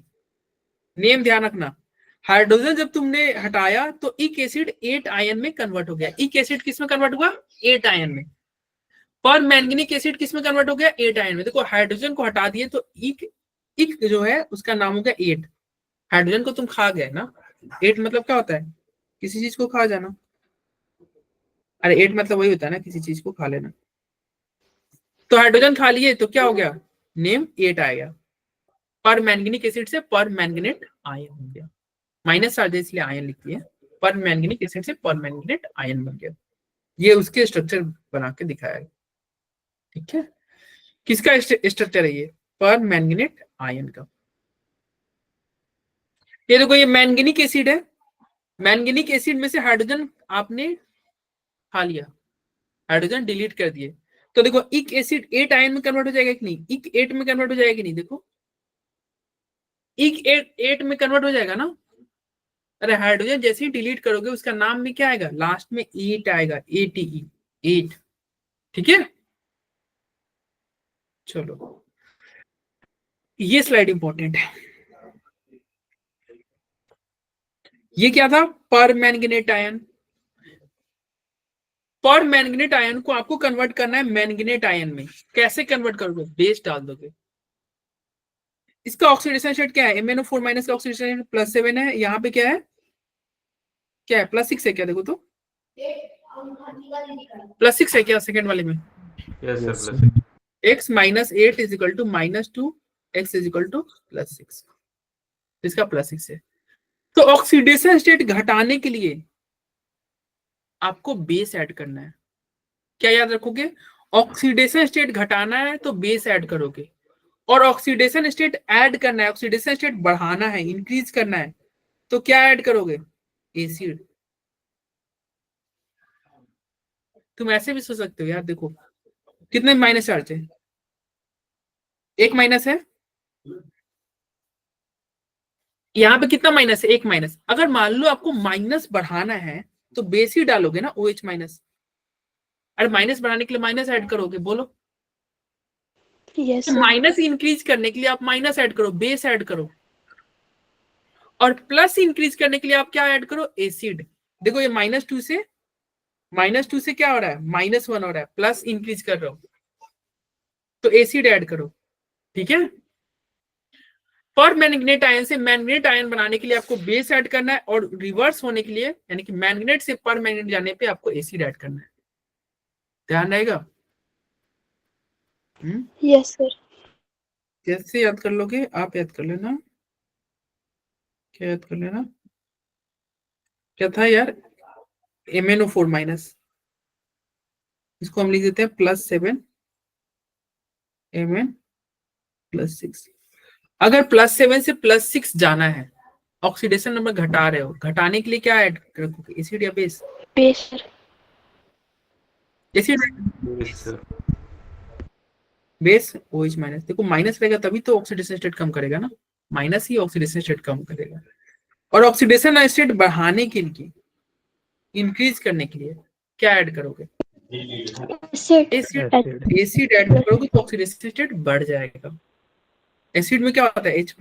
नेम ध्यान रखना, हाइड्रोजन जब तुमने हटाया तो इक एसिड 8 आयन में कन्वर्ट हो गया। इक एसिड किस में कन्वर्ट हुआ, 8 आयन में। पर मैंगनीक एसिड किस में कन्वर्ट हो गया, 8 आयन में। देखो हाइड्रोजन को हटा दिए तो इक जो है उसका नाम हो गया 8। हाइड्रोजन को तुम खा गए ना, 8 मतलब क्या होता है, किसी चीज को खा जाना। अरे 8 मतलब वही होता है ना, किसी चीज को खा लेना। तो हाइड्रोजन खा लिए तो क्या हो गया, नेम 8 आएगा। पर मैंगनीक एसिड से पर मैंगनेट आयन हो गया, माइनस चार्ज इसलिए आयन लिखी है। पर मैंगनीक एसिड से पर मैंगनेट आयन बन गया। ये उसके स्ट्रक्चर बना के दिखाया है, ठीक है। किसका स्ट्रक्चर है ये, पर मैंगनेट आयन का। ये देखो ये मैंगनीक एसिड है, मैंगनीक एसिड में से हाइड्रोजन आपने खा लिया, हाइड्रोजन डिलीट कर दिए, तो देखो इक एसिड 8 आयन में कन्वर्ट हो जाएगा कि नहीं, इक 8 में कन्वर्ट हो जाएगा कि नहीं, देखो इक 8 में कन्वर्ट हो जाएगा ना। अरे हाइड्रोजन जैसे ही डिलीट करोगे उसका नाम में क्या आएगा, लास्ट में 8 आएगा, ATE 8, ठीक है। चलो ये स्लाइड इंपॉर्टेंट है। ये क्या था, पर मैंगनेट आयन। पर मैंगनेट आयन को आपको कन्वर्ट करना है मैंगनेट आयन में। कैसे कन्वर्ट करोगे, बेस डाल दोगे। इसका ऑक्सीडेशन स्टेट क्या है, MnO4 माइनस का ऑक्सीडेशन +7 है। यहाँ पे क्या है, क्या है +6 है क्या, देखो तो +6 है क्या सेकंड वाले में। Yes sir, plus x minus 8 is equal to -2, x is equal to +6, इसका +6 है। तो ऑक्सीडेशन स्टेट घटाने के लिए आपको बेस ऐड करना है। क्या याद रखोगे, ऑक्सीडेशन स्टेट घटाना है तो बेस ऐड करोगे, और ऑक्सीडेशन स्टेट ऐड करना है, ऑक्सीडेशन स्टेट बढ़ाना है, इंक्रीज करना है, तो क्या ऐड करोगे, एसिड। तुम ऐसे भी सोच सकते हो यार, देखो कितने माइनस चार्ज है, एक माइनस है, यहाँ पे कितना माइनस है, एक माइनस। अगर मान लो आपको माइनस बढ़ाना है तो बेस ही डालोगे ना, OH माइनस। अरे माइनस बनाने के लिए माइनस ऐड करोगे, बोलो। Yes sir. माइनस इंक्रीज करने के लिए आप माइनस ऐड करो, बेस ऐड करो, और प्लस इंक्रीज करने के लिए आप क्या ऐड करो, एसिड। देखो ये -2 से क्या हो रहा है, -1 हो रहा है, प्लस इंक्रीज कर रहा हो तो एसिड ऐड करो, ठीक है। पर मैंगनेट आयन से मैंगनेट आयन बनाने के लिए आपको बेस ऐड करना है, और रिवर्स होने के लिए यानी कि मैंगनेट से पर मैंगनेट जाने पे आपको एसिड ऐड करना है। ध्यान रहेगा। Yes sir. कैसे याद कर लोगे आप, याद कर लेना, क्या याद कर लेना, क्या था यार, MnO4 माइनस, इसको हम लिख देते हैं +7 Mn+6। अगर +7 से +6 जाना है, ऑक्सीडेशन नंबर घटा रहे हो, घटाने के लिए क्या ऐड रखोगे, एसिड या base? Base sir. Acid, base sir. Base OH minus. देखो माइनस रहेगा तभी तो ऑक्सीडेशन स्टेट कम करेगा ना, माइनस ही ऑक्सीडेशन स्टेट कम करेगा। और ऑक्सीडेशन स्टेट बढ़ाने के लिए, इंक्रीज करने के लिए क्या ऐड करोगे, acid. Acid. Acid. Acid add करोगे तो ऑक्सीडेशन स्टेट बढ़ जाएगा। एसिड में क्या होता है, H+,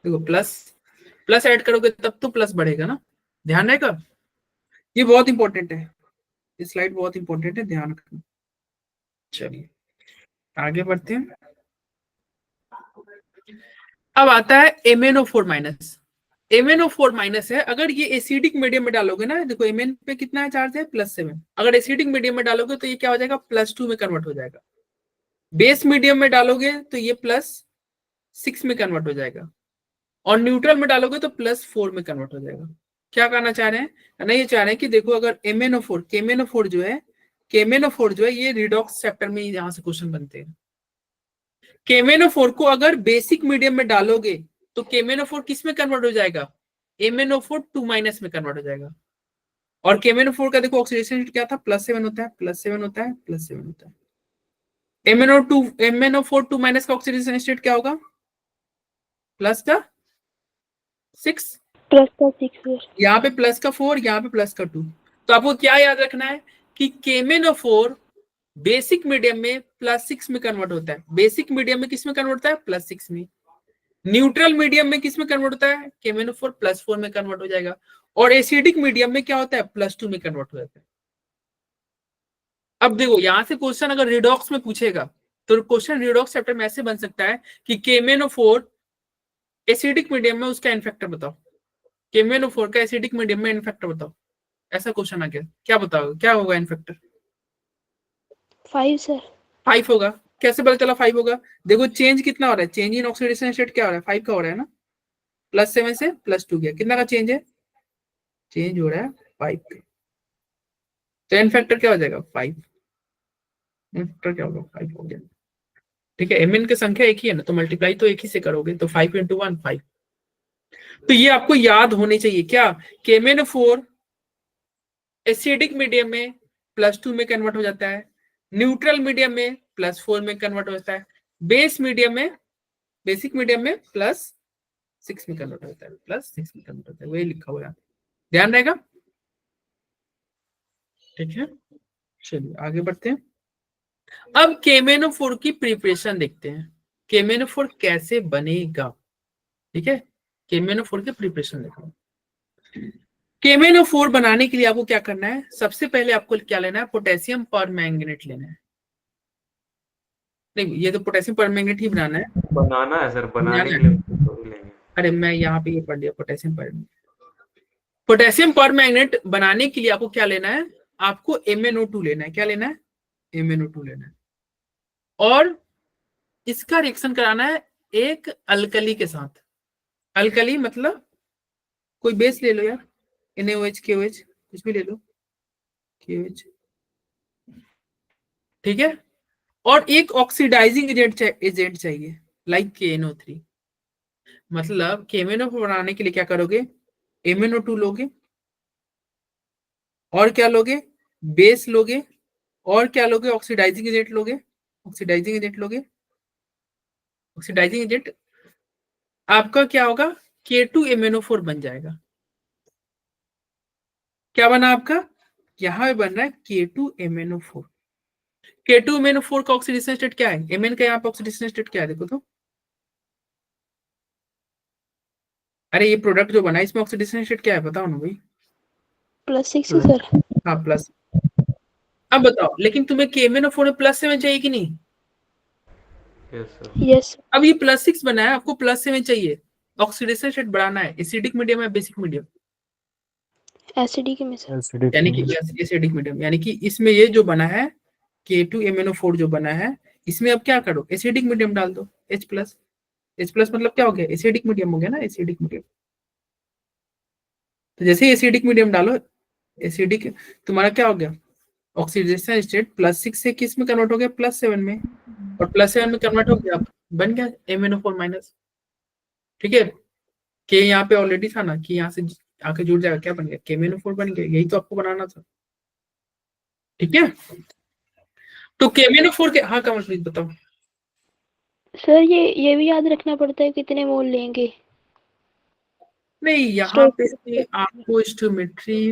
देखो प्लस ऐड करोगे तब तो प्लस बढ़ेगा ना, ध्यान रहेगा। ये बहुत इंपॉर्टेंट है, ये स्लाइड बहुत इंपॉर्टेंट है, ध्यान रखना। चलिए आगे बढ़ते हैं। अब आता है MnO4 माइनस। MnO4 माइनस है, अगर ये एसिडिक मीडियम में डालोगे ना, देखो Mn पे कितना है चार्ज है, +7, अगर एसिडिक मीडियम में डालोगे तो ये क्या हो जाएगा, +2 में कन्वर्ट हो जाएगा। बेस मीडियम में डालोगे तो ये +6 में कन्वर्ट हो जाएगा, और न्यूट्रल में डालोगे तो +4 में कन्वर्ट हो जाएगा। क्या कहना चाह रहे हैं, कहना ये चाह रहे हैं कि देखो अगर KMnO4 जो है ये रिडॉक्स चैप्टर में यहां से क्वेश्चन बनते हैं। KMnO4 को अगर बेसिक मीडियम में डालोगे तो KMnO4 किस में कन्वर्ट हो जाएगा, MnO4 2- में कन्वर्ट हो जाएगा। और KMnO4 का देखो ऑक्सीडेशन क्या था, +7 होता है, +7 होता है, +7 होता है। MnO4 2- का ऑक्सीडेशन स्टेट क्या होगा, प्लस का 6, प्लस का 6 सर। यहाँ पे +4, यहाँ पे +2। तो आपको क्या याद रखना है कि KMnO4 बेसिक मीडियम में +6 में कन्वर्ट होता है, बेसिक मीडियम में किस में कन्वर्ट होता है, +6 में। न्यूट्रल मीडियम में किस में कन्वर्ट होता है, KMnO4 +4 में कन्वर्ट हो जाएगा। और एसिडिक मीडियम में क्या होता है, +2 में कन्वर्ट हो जाता है। अब देखो यहां से क्वेश्चन अगर रिडॉक्स में पूछेगा तो क्वेश्चन रिडॉक्स चैप्टर में ऐसे बन सकता है कि KMnO4 एसिडिक मीडियम में उसका इनफेक्टर बताओ, KMnO4 का एसिडिक मीडियम में इनफेक्टर बताओ, ऐसा क्वेश्चन आ गया, क्या बताओगे, क्या होगा इनफेक्टर? 5 सर। 5 होगा। कैसे पता चला 5 होगा, देखो चेंज कितना हो रहा है, चेंज इन ऑक्सीडेशन स्टेट क्या हो रहा है, 5 का हो रहा है ना, +7 से +2 गया, कितना का चेंज है, चेंज हो रहा है 5 का। तो एन फैक्टर क्या हो जाएगा, 5, एन फैक्टर क्या होगा, 5 हो गया। ठीक है, Mn की संख्या एक ही है ना, तो मल्टीप्लाई तो एक ही से करोगे, तो 5 × 1 5। तो ये आपको याद होने चाहिए क्या, KMnO4 एसिडिक मीडियम में +2 में कन्वर्ट हो जाता है, न्यूट्रल मीडियम में +4 में कन्वर्ट हो जाता है, बेसिक मीडियम में +6 में कन्वर्ट होता है, +6 में कन्वर्ट होता है, वही लिखा हुआ है, ध्यान रहेगा। ठीक है, चलिए आगे बढ़ते हैं। अब KMnO4 की प्रिपरेशन देखते हैं, KMnO4 कैसे बनेगा। ठीक है, KMnO4 की प्रिपरेशन देखो। KMnO4 बनाने के लिए आपको क्या करना है, सबसे पहले आपको क्या लेना है, पोटेशियम परमैंगनेट लेना है। नहीं ये तो पोटेशियम परमैंगनेट ही बनाना है, बनाना है सर, बनाने बनाना के लिए है। तो लेंगे। अरे मैं यहाँ पे ये पढ़ लिया, पोटेशियम परमैंगनेट बनाने के लिए आपको क्या लेना है, आपको MnO2 लेना है, क्या लेना है, MnO2 लेना है, और इसका रिएक्शन कराना है एक अल्कली के साथ। अल्कली मतलब कोई बेस ले लो यार, NaOH KOH कुछ भी ले लो, KOH, ठीक है। और एक ऑक्सीडाइजिंग एजेंट चाहिए, लाइक KNO3। मतलब KMnO4 बनाने के लिए क्या करोगे, MnO2 लोगे, और क्या लोगे, बेस लोगे, और क्या लोगे, ऑक्सीडाइजिंग एजेंट लोगे, ऑक्सीडाइजिंग एजेंट लोगे, ऑक्सीडाइजिंग एजेंट आपका क्या होगा, K2MnO4 बन जाएगा। क्या बना आपका, यहाँ पे बन रहा है K2MnO4। K2MnO4 का ऑक्सीडेशन स्टेट क्या है? Mn का यहाँ पे ऑक्सीडेशन स्टेट क्या है देखो तो। अरे ये प्रोडक्ट जो बना है इसमें ऑक्सीडेशन स्टेट क्या है बताओ ना भाई। +6 है सर। हाँ प्लस। अब बताओ लेकिन तुम्हें KMnO4 में +7 चाहिए कि नहीं? Yes sir. यस अब ये +6 बना है, आपको +7 चाहिए, ऑक्सीडेशन स्टेट बढ़ाना है। एसिडिक मीडियम है बेसिक मीडियम? एसिडिक में सर। एसिडिक यानी कि एसिडिक मीडियम, यानी कि इसमें ये जो बना है K2MnO4 जो बना है, इसमें अब क्या करो, एसिडिक मीडियम डाल दो H+। H+ मतलब क्या हो गया? एसिडिक मीडियम हो गया ना, एसिडिक मीडियम। तो जैसे ही एसिडिक मीडियम डालो, एसिडिक तुम्हारा क्या हो गया, ऑक्सीडेशन स्टेट +6 से किस में कन्वर्ट हो गया? +7 में। और +7 में कन्वर्ट हो गया, बन गया MnO4-। ठीक है, के यहाँ पे ऑलरेडी था ना, कि यहाँ से आके जुड़ जाएगा, क्या बन गया? KMnO4 बन गया। यही तो आपको बनाना था। ठीक है, तो KMnO4 के, हाँ कमल प्लीज बताओ। सर ये भी याद रखना पड़ता है कितने मोल लेंगे? नहीं यहाँ पे आपको स्टोमेट्री,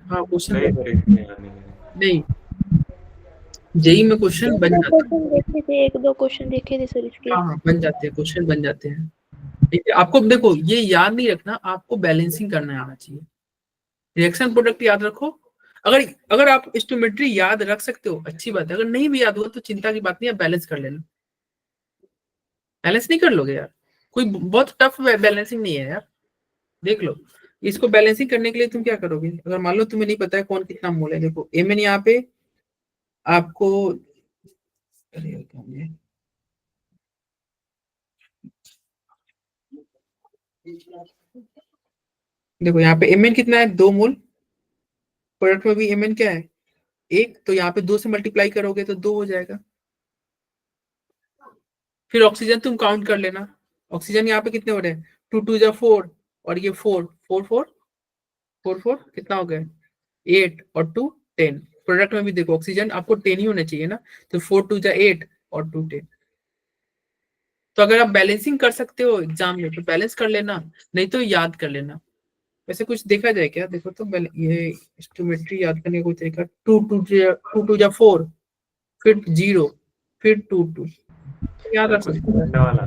हाँ क्वेश्चन नहीं सर, इसमें याद नहीं है। नहीं, जेई में क्वेश्चन बन जाता है। क्वेश्चन देखे थे, 1-2 क्वेश्चन देखे थे सर इसके। हाँ बन जाते हैं, क्वेश्चन बन जाते हैं। ठीक है, आपको देखो ये याद नहीं रखना, आपको बैलेंसिंग करना आना चाहिए। रिएक्शन प्रोडक्ट याद रखो। अगर अगर आप स्टोमेट्री याद रख सकते हो अच्छी बात है, अगर नहीं भी याद हुआ तो चिंता की बात नहीं है, बैलेंस कर लेना। बैलेंस नहीं कर लोगे यार, कोई बहुत टफ बैलेंसिंग नहीं है यार, देख लो। इसको बैलेंसिंग करने के लिए तुम क्या करोगे, अगर मान लो तुम्हें नहीं पता है कौन कितना मोल है, देखो Mn यहाँ पे आपको, अरे यार क्या है? देखो यहाँ पे Mn कितना है? 2 मोल। प्रोडक्ट में भी Mn क्या है? 1। तो यहाँ पे 2 से मल्टीप्लाई करोगे तो 2 हो जाएगा। फिर ऑक्सीजन तुम काउंट कर लेना, ऑक्सीजन यहाँ पे कितने हो रहे हैं? 2 2 जा 4 और ये 4 4 4 4 4 कितना हो गया? 8 और 2 10। प्रोडक्ट में भी देखो ऑक्सीजन आपको 10 ही होना चाहिए ना, तो 4 2 जा 8 और 2 10। तो अगर आप बैलेंसिंग कर सकते हो एग्जाम में तो बैलेंस कर लेना, नहीं तो याद कर लेना। वैसे कुछ देखा जाए क्या, देखो तो ये स्टोमेट्री याद करने का कोई तरीका, 2 2 जा 4 फिर 0 फिर 2 2 याद रख सकते हो करने वाला।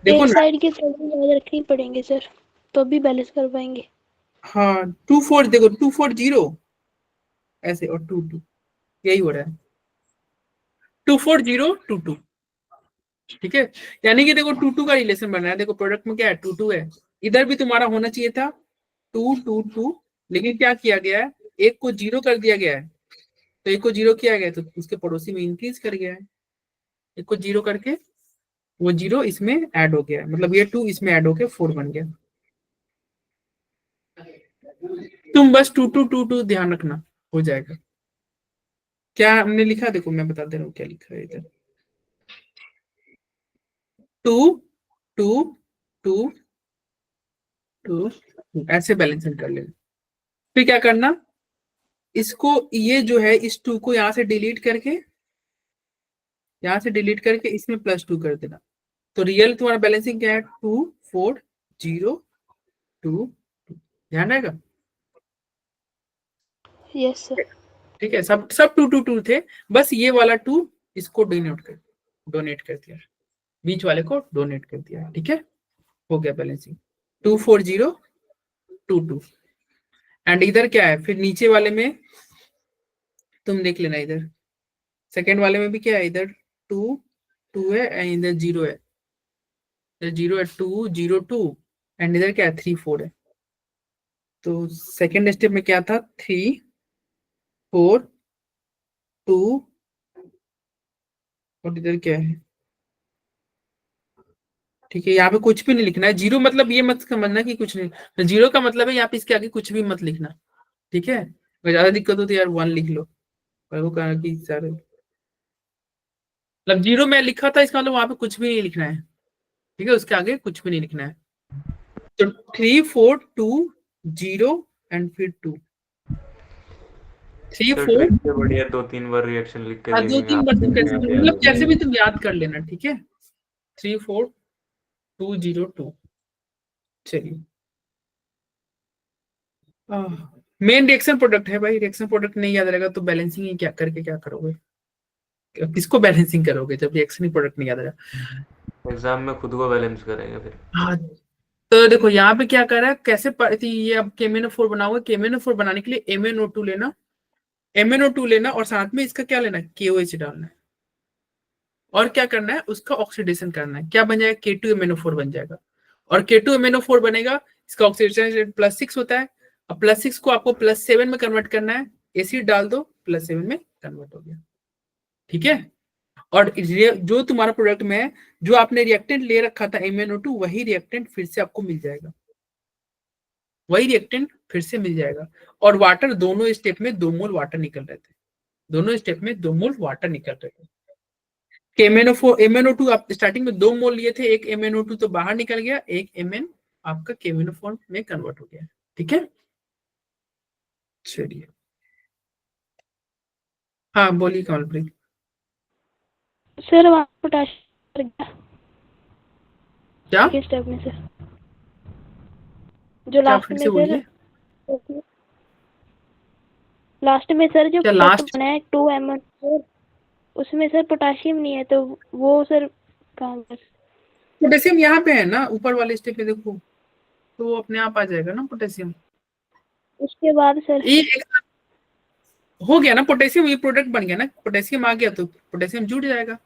देखो एक ना। साइड की सैलरी याद रखनी पड़ेंगे सर, तो भी बैलेंस कर पाएंगे। हाँ 2 4 देखो, 2 4 0 ऐसे, और 2 2 यही हो रहा है, 2 4 0 2 2। ठीक है, यानी कि देखो 2 2 का रिलेशन बन रहा है। देखो प्रोडक्ट में क्या है? 2 2 है। इधर भी तुम्हारा होना चाहिए था 2 2 2, लेकिन क्या किया गया है? एक को 0 कर दिया गया है, तो एक को 0 किया गया है तो उसके पड़ोसी में इंक्रीज कर गया है। एक को 0 करके वो 0 इसमें ऐड हो गया, मतलब ये 2 इसमें ऐड होके 4 बन गया। तुम बस 2 2 2 2 ध्यान रखना, हो जाएगा। क्या हमने लिखा, देखो मैं बता दे रहा हूँ क्या लिखा है इधर। 2 2 2 2 ऐसे बैलेंसिंग कर लेना। फिर क्या करना, इसको ये जो है इस 2 को यहाँ से डिलीट करके, इसमें +2 कर देना। तो रियल तुम्हारा बैलेंसिंग क्या है? 2 4 0 2 2। ध्यान रहेगा? Yes sir. ठीक है, सब 2 2 2 थे, बस ये वाला 2 इसको डोनेट कर दिया, बीच वाले को डोनेट कर दिया। ठीक है, हो गया बैलेंसिंग 2 4 0 2 2। एंड इधर क्या है फिर नीचे वाले में, तुम देख लेना इधर सेकेंड वाले में भी क्या है, इधर 2 2 है एंड इधर 0 है, इधर 0 है 2 0 2 एंड इधर क्या है 3 4 है। तो सेकेंड स्टेप में क्या था? 3 4 2 और इधर क्या है? ठीक है, यहाँ पे कुछ भी नहीं लिखना है। 0 मतलब ये मत समझना कि कुछ नहीं, 0 का मतलब है यहाँ पे इसके आगे कुछ भी मत लिखना। ठीक है, अगर ज्यादा दिक्कत हो तो यार 1 लिख लो, और वो कहा कि सर मतलब 0 में लिखा था, इसका मतलब वहां पे कुछ भी नहीं लिखना है। ठीक है, उसके आगे कुछ भी नहीं लिखना है। तो 3 4 2 0 एंड फिर 2 3 सर 4। ट्रिक से बढ़िया 2-3 बार रिएक्शन लिख के हाँ 2 देखेंगे 3 बार तुम कैसे आप, भी, याद मतलब हो कैसे जाएगा। भी तुम याद कर लेना। ठीक है, 3 4 2 0 2। चलिए मेन रिएक्शन प्रोडक्ट है भाई, रिएक्शन प्रोडक्ट नहीं याद रहेगा तो बैलेंसिंग ही क्या करके क्या करोगे, किसको बैलेंसिंग करोगे जब रिएक्शन ही प्रोडक्ट नहीं याद रहेगा। एग्जाम में खुद को बैलेंस करेंगे फिर। हाँ, तो देखो यहाँ पे क्या कर रहा है, कैसे ये अब KMnO4 बनाओगे, KMnO4 बनाने के लिए MnO2 लेना, MnO2 लेना और साथ में इसका क्या लेना है, KOH डालना है, और क्या करना है, उसका ऑक्सीडेशन करना है, क्या बन जाएगा, K2MnO4 बन जाएगा, और K2MnO4 बनेगा, इसका ऑक्सीडेशन रेट +6 होता है, अब +6 को आपको +7 में कन्वर्ट करना है, एसिड डाल दो, +7 में कन्वर्ट हो गया, ठीक है। और जो तुम्हारा प्रोडक्ट में है, जो आपने रिएक्टेंट ले रखा था MnO2, वही रिएक्टेंट फिर से आपको मिल जाएगा, वही रिएक्टेंट फिर से मिल जाएगा, और वाटर दोनों स्टेप में 2 मोल वाटर निकल रहे थे, दोनों स्टेप में 2 मोल वाटर निकल रहे थे। MnO2 आप स्टार्टिंग में 2 मोल लिए थे, एक MnO2 तो बाहर निकल गया, एक Mn आपका KMnO4 में कन्वर्ट हो गया, ठीक है। चलिए, हाँ बोलिए कमलप्रीत। सर वहाँ पोटाशियम क्या किस स्टेप में सर, जो क्या लास्ट फिर में से सर, बोलिए, लास्ट में सर जो क्या प्रोडक्ट लास्ट, बना है 2MnO4, उसमें सर पोटाशियम नहीं है, तो वो सर कहाँ पर? पोटेशियम यहाँ पे है ना, ऊपर वाले स्टेप पे देखो, तो वो अपने आप आ जाएगा ना पोटेशियम, उसके बाद सर ये एक साथ हो गया ना पोटेशियम, ये प्रोडक्ट बन गया ना, पोटेशियम आ गया तो पोटेशियम जुड़ जाएगा।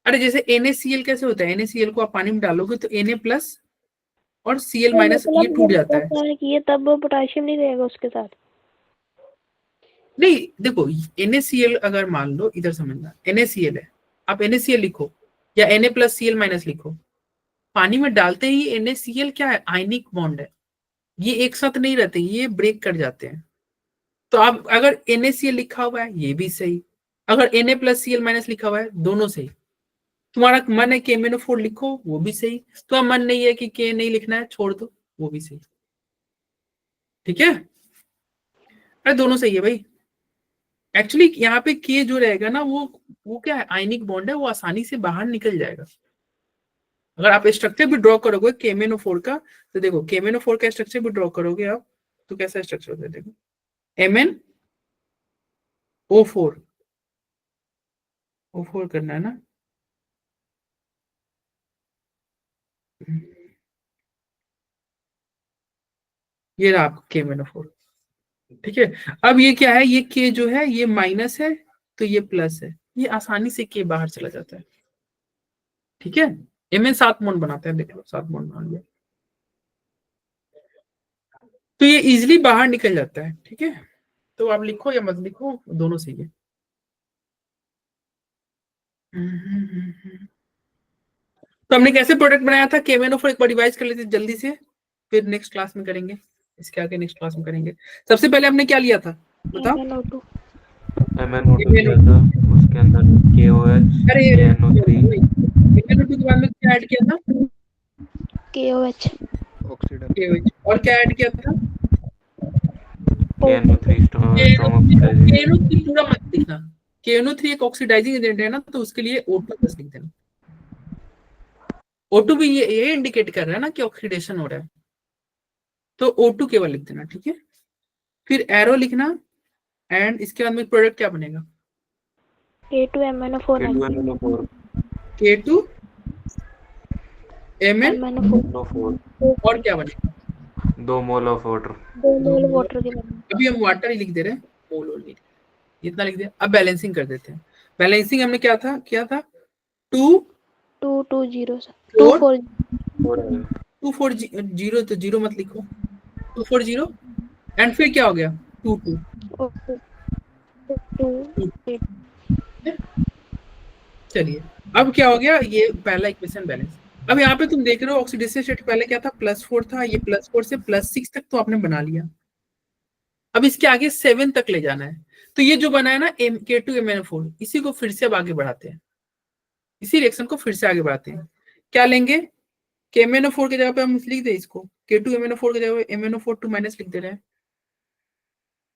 अरे जैसे NaCl कैसे होता है, NaCl को आप पानी में डालोगे तो Na+ और Cl- तो ये मतलब टूट ये जाता है। होता है कि ये तब पोटाशियम नहीं रहेगा उसके साथ। नहीं देखो, NaCl अगर मान लो, इधर समझना, NaCl है, आप NaCl लिखो या Na+Cl- लिखो, पानी में डालते ही NaCl क्या है, आयनिक बॉन्ड है, ये एक साथ नहीं रहते, ये ब्रेक कर जाते हैं। तो आप अगर NaCl लिखा हुआ है ये भी सही, अगर Na+Cl- लिखा हुआ है दोनों सही, तुम्हारा मन है KMnO4 लिखो वो भी सही, तुम्हारा मन नहीं है कि K नहीं लिखना है छोड़ दो वो भी सही, ठीक है। अरे दोनों सही है भाई, एक्चुअली यहाँ पे K जो रहेगा ना, वो क्या है, आयनिक बॉन्ड है, वो आसानी से बाहर निकल जाएगा। अगर आप स्ट्रक्चर भी ड्रॉ करोगे KMnO4 का, तो देखो KMnO4 का स्ट्रक्चर भी ड्रॉ करोगे आप, तो कैसा स्ट्रक्चर होता है, देखो MnO4 करना है ना, ये रहा आपका KMnO4, ठीक है। अब ये क्या है, ये K जो है ये माइनस है तो ये प्लस है, ये आसानी से K बाहर चला जाता है, ठीक है। Mn 7 बॉन्ड बनाते हैं, देख लो 7 बॉन्ड बना लिया, तो ये इजिली बाहर निकल जाता है, ठीक है। तो आप लिखो या मत लिखो दोनों सही है। तो हमने कैसे प्रोडक्ट बनाया था, KMnO4 एक बार रिवाइज कर लेते जल्दी से, फिर नेक्स्ट क्लास में करेंगे, इसके आगे नेक्स्ट क्लास में करेंगे। सबसे पहले हमने क्या लिया था बताओ, MnO2 MnO2 लिया था, उसके अंदर KOH, अरे KNO3, MnO2 के बाद में क्या ऐड किया था, KOH ऑक्सीडन और क्या ऐड किया था, KNO3 स्ट्रॉन्ग ऑक्सीडाइजिंग। KNO3 पूरा मत लिखना, KNO3 एक ऑक्सीडाइजिंग एजेंट है ना, तो उसके लिए O2 बस लिख देना, O2 भी ये इंडिकेट कर रहा है ना कि ऑक्सीडेशन हो रहा है, तो O2 केवल लिख देना, ठीक है। फिर एरो लिखना, एंड इसके बाद में प्रोडक्ट क्या बनेगा, K2MnO4 K2MnO4 K2MnO4 और क्या बनेगा, 2 mole of water, 2 mole water के बने। अभी हम वाटर ही लिख दे रहे हैं, मोल और नहीं, इतना लिख दिया। अब बैलेंसिंग कर देते हैं, बैलेंसिंग हमने क्या था 220 सर, 2 24 240 तो 0 मत लिखो, 240 एंड फिर क्या हो गया 22, 2 चलिए अब क्या हो गया, ये पहला इक्वेशन बैलेंस। अब यहाँ पे तुम देख रहे हो ऑक्सीडेशन स्टेट पहले क्या था, +4 था, ये +4 से +6 तक तो आपने बना लिया, अब इसके आगे 7 तक ले जाना है, तो ये जो बना है ना K2MnO4, इसी को फिर से अब आगे बढ़ाते हैं, इसी रिएक्शन को फिर से आगे बढ़ाते हैं। क्या लेंगे, KMnO4 की जगह पे हम लिख दे इसको, K2MnO4 की जगह पे MnO4 लिख दे रहे हैं,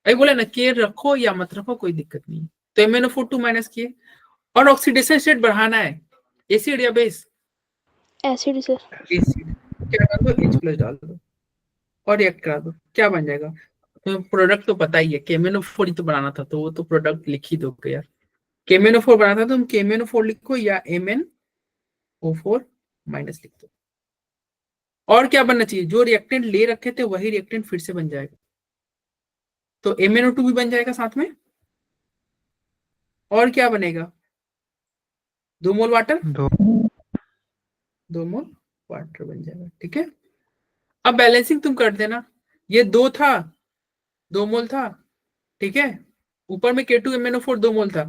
अभी बोला ना K रखो या मत रखो कोई दिक्कत नहीं, तो MnO4 किए, और ऑक्सीडेशन स्टेट बढ़ाना है, एसिड या बेस, एसिड सर, एसिड, क्या डाल दो H+ डाल दो, और रिएक्ट करा दो, क्या बन जाएगा? तो प्रोडक्ट तो पता ही है, KMnO4 ही तो बनाना था, तो वो तो प्रोडक्ट लिख ही दो यार। KMnO4 बनाना था तो तुम KMnO4 लिखो या MnO4 माइनस लिख दो। और क्या बनना चाहिए? जो रिएक्टेंट ले रखे थे वही रिएक्टेंट फिर से बन जाएगा, तो MnO2 भी बन जाएगा साथ में। और क्या बनेगा? 2 मोल वाटर, दो 2 मोल वाटर बन जाएगा। ठीक है, अब बैलेंसिंग तुम कर देना। ये 2 था, 2 मोल था, ठीक है। ऊपर में K2MnO4 2 मोल था,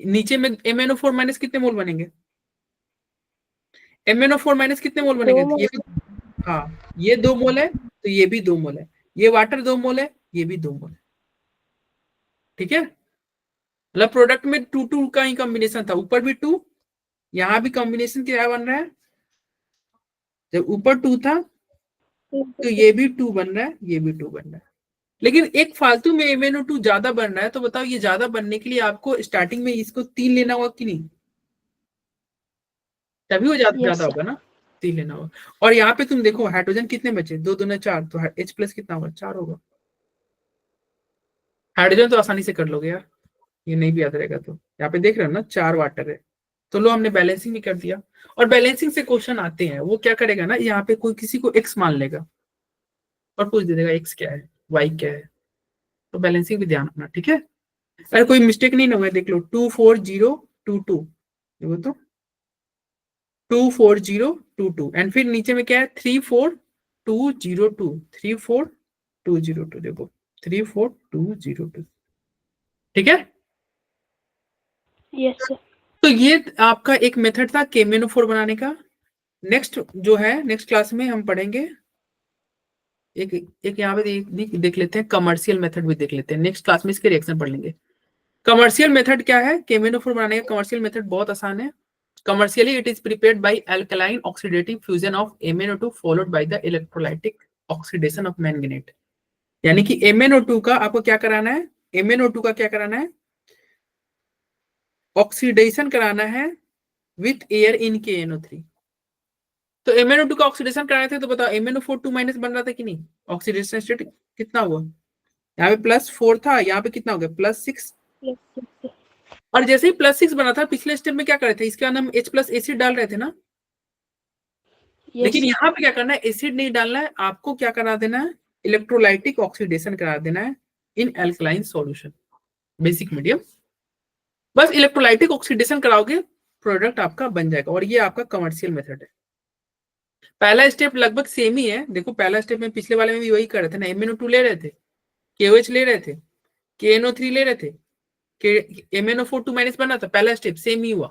नीचे में MnO4 माइनस कितने मोल बनेंगे? MnO4 माइनस कितने मोल बनेंगे? 2 मोल। ये, हाँ ये 2 मोल है तो ये भी 2 मोल है, ये वाटर 2 मोल है, ये भी 2 मोल है। ठीक है, मतलब प्रोडक्ट में 2 का ही कॉम्बिनेशन था, ऊपर भी 2, यहाँ भी कॉम्बिनेशन क्या बन रहा है? जब ऊपर 2 था तो ये भी 2 बन रहा है, ये भी 2 बन रहा है। लेकिन एक फालतू में MnO2 ज्यादा बन रहा है, तो बताओ ये ज्यादा बनने के लिए आपको स्टार्टिंग में इसको 3 लेना होगा कि नहीं? तभी वो ज्यादा Yes, ज्यादा होगा ना, 3 लेना होगा। और यहाँ पे तुम देखो हाइड्रोजन कितने बचे? 2 दूना 4, तो H प्लस कितना होगा? 4 होगा। हाइड्रोजन तो आसानी से कर लोगे यार, ये नहीं भी याद रहेगा तो। यहाँ पे देख रहे हो ना 4 वाटर है, तो लो हमने बैलेंसिंग भी कर दिया। और बैलेंसिंग से क्वेश्चन आते हैं, वो क्या करेगा ना, यहाँ पे कोई किसी को x मान लेगा और पूछ दे देगा x क्या है, y क्या है, तो बैलेंसिंग भी ध्यान रखना। ठीक है, अरे कोई मिस्टेक नहीं ना हुआ, देख लो 24022, देखो तो 24022, एंड फिर नीचे में क्या है? 34202, 34202, देखो 34202। ठीक है, yes sir. तो ये आपका एक मेथड था KMnO4 बनाने का। नेक्स्ट जो है, नेक्स्ट क्लास में हम पढ़ेंगे एक एक यहाँ पे देख लेते हैं, कमर्शियल मेथड भी देख लेते हैं। नेक्स्ट क्लास में इसके रिएक्शन पढ़ लेंगे। कमर्शियल मेथड क्या है? KMnO4 बनाने का कमर्शियल मेथड बहुत आसान है। Commercially, it is prepared by alkaline oxidative fusion of MnO2 followed by the electrolytic oxidation of manganate। यानी कि MnO2 का आपको क्या कराना है? MnO2 का क्या कराना है? ऑक्सीडेशन कराना है विथ एयर इन KNO3। तो MnO2 का ऑक्सीडेशन कराए थे, तो बताओ MnO4 2 माइनस बन रहा था कि नहीं? ऑक्सीडेशन स्टेट कितना हुआ? यहाँ पे +4 था, यहाँ पे कितना हो गया? +6। Yes, yes, yes. और जैसे ही +6 बना था, पिछले स्टेप में क्या कर रहे थे? इसके अंदर हम H प्लस एसिड डाल रहे थे ना। Yes, लेकिन sir. यहाँ पे क्या करना है? एसिड नहीं डालना है आपको, क्या करा देना है? इलेक्ट्रोलाइटिक ऑक्सीडेशन करा देना है in alkaline solution, basic medium. बस इलेक्ट्रोलाइटिक ऑक्सीडेशन कराओगे, प्रोडक्ट आपका बन जाएगा। और ये आपका कमर्शियल मेथड है। पहला स्टेप लगभग सेम ही है। देखो पहला स्टेप में पिछले वाले में भी वही कर रहे थे ना, MnO2 ले रहे थे, KOH ले रहे थे, KNO3 ले रहे थे, MnO4 2 माइनस बना था। पहला स्टेप सेम ही हुआ,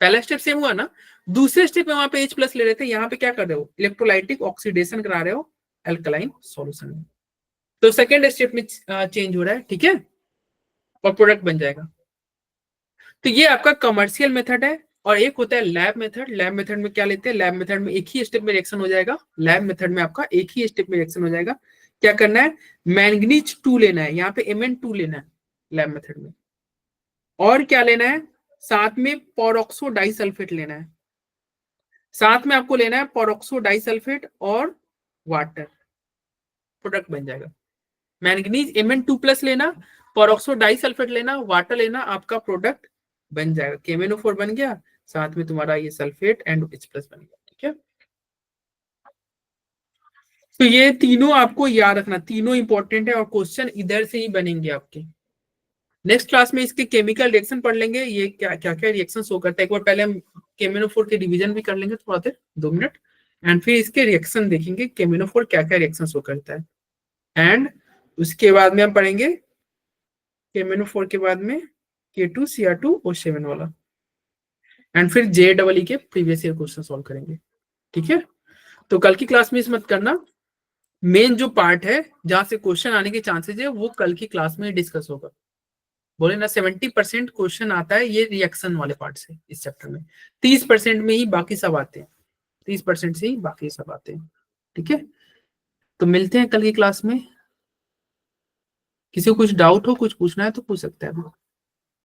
पहला स्टेप सेम हुआ ना। दूसरे स्टेप में वहां पे H प्लस ले रहे थे, यहाँ पे क्या कर रहे हो? इलेक्ट्रोलाइटिक ऑक्सीडेशन करा रहे हो एल्कलाइन सॉल्यूशन में। तो सेकेंड स्टेप में चेंज हो रहा है, ठीक है, और प्रोडक्ट बन जाएगा। तो ये आपका कमर्शियल मेथड है। और एक होता है लैब मेथड। लैब मेथड में क्या लेते हैं? लैब मेथड में एक ही स्टेप में रिएक्शन हो जाएगा। लैब मेथड में आपका एक ही स्टेप में रिएक्शन हो जाएगा। क्या करना है? मैंगनीज 2 लेना है, यहाँ पे Mn2 लेना है लैब मेथड में। और क्या लेना है? साथ में पोरोक्सो डाइसल्फेट लेना है। साथ में आपको लेना है पोरोक्सो डाइसल्फेट और वाटर, प्रोडक्ट बन जाएगा। मैंगनीज Mn2 प्लस लेना, पोरोक्सो डाइसल्फेट लेना, वाटर लेना, आपका प्रोडक्ट बन जाएगा। KMnO4 बन गया, साथ में तुम्हारा ये सल्फेट एंड H प्लस बन गया। ठीक है, तो ये तीनों आपको याद रखना, तीनों इंपॉर्टेंट है और क्वेश्चन इधर से ही बनेंगे आपके। नेक्स्ट क्लास में इसके केमिकल रिएक्शन पढ़ लेंगे, ये क्या क्या क्या रिएक्शन शो करता है। एक बार पहले हम KMnO4 के डिवीजन भी कर लेंगे थोड़ा देर, 2 मिनट, एंड फिर इसके रिएक्शन देखेंगे KMnO4 क्या क्या रिएक्शन शो करता है। एंड उसके बाद में हम पढ़ेंगे KMnO4 के बाद में K2Cr2O7 वाला, एंड फिर JEE के प्रीवियस ईयर क्वेश्चन सॉल्व करेंगे। ठीक है, तो कल की क्लास में इस मत करना। मेन जो पार्ट है जहां से क्वेश्चन आने के चांसेस है वो कल की क्लास में डिस्कस होगा। बोले ना 70% क्वेश्चन आता है ये रिएक्शन वाले पार्ट से इस चैप्टर में, 30% में ही बाकी सब आते हैं, 30% से ही बाकी सब आते हैं। ठीक है, तो मिलते हैं कल की क्लास में। किसी को कुछ डाउट हो, कुछ पूछना है तो पूछ सकते हैं।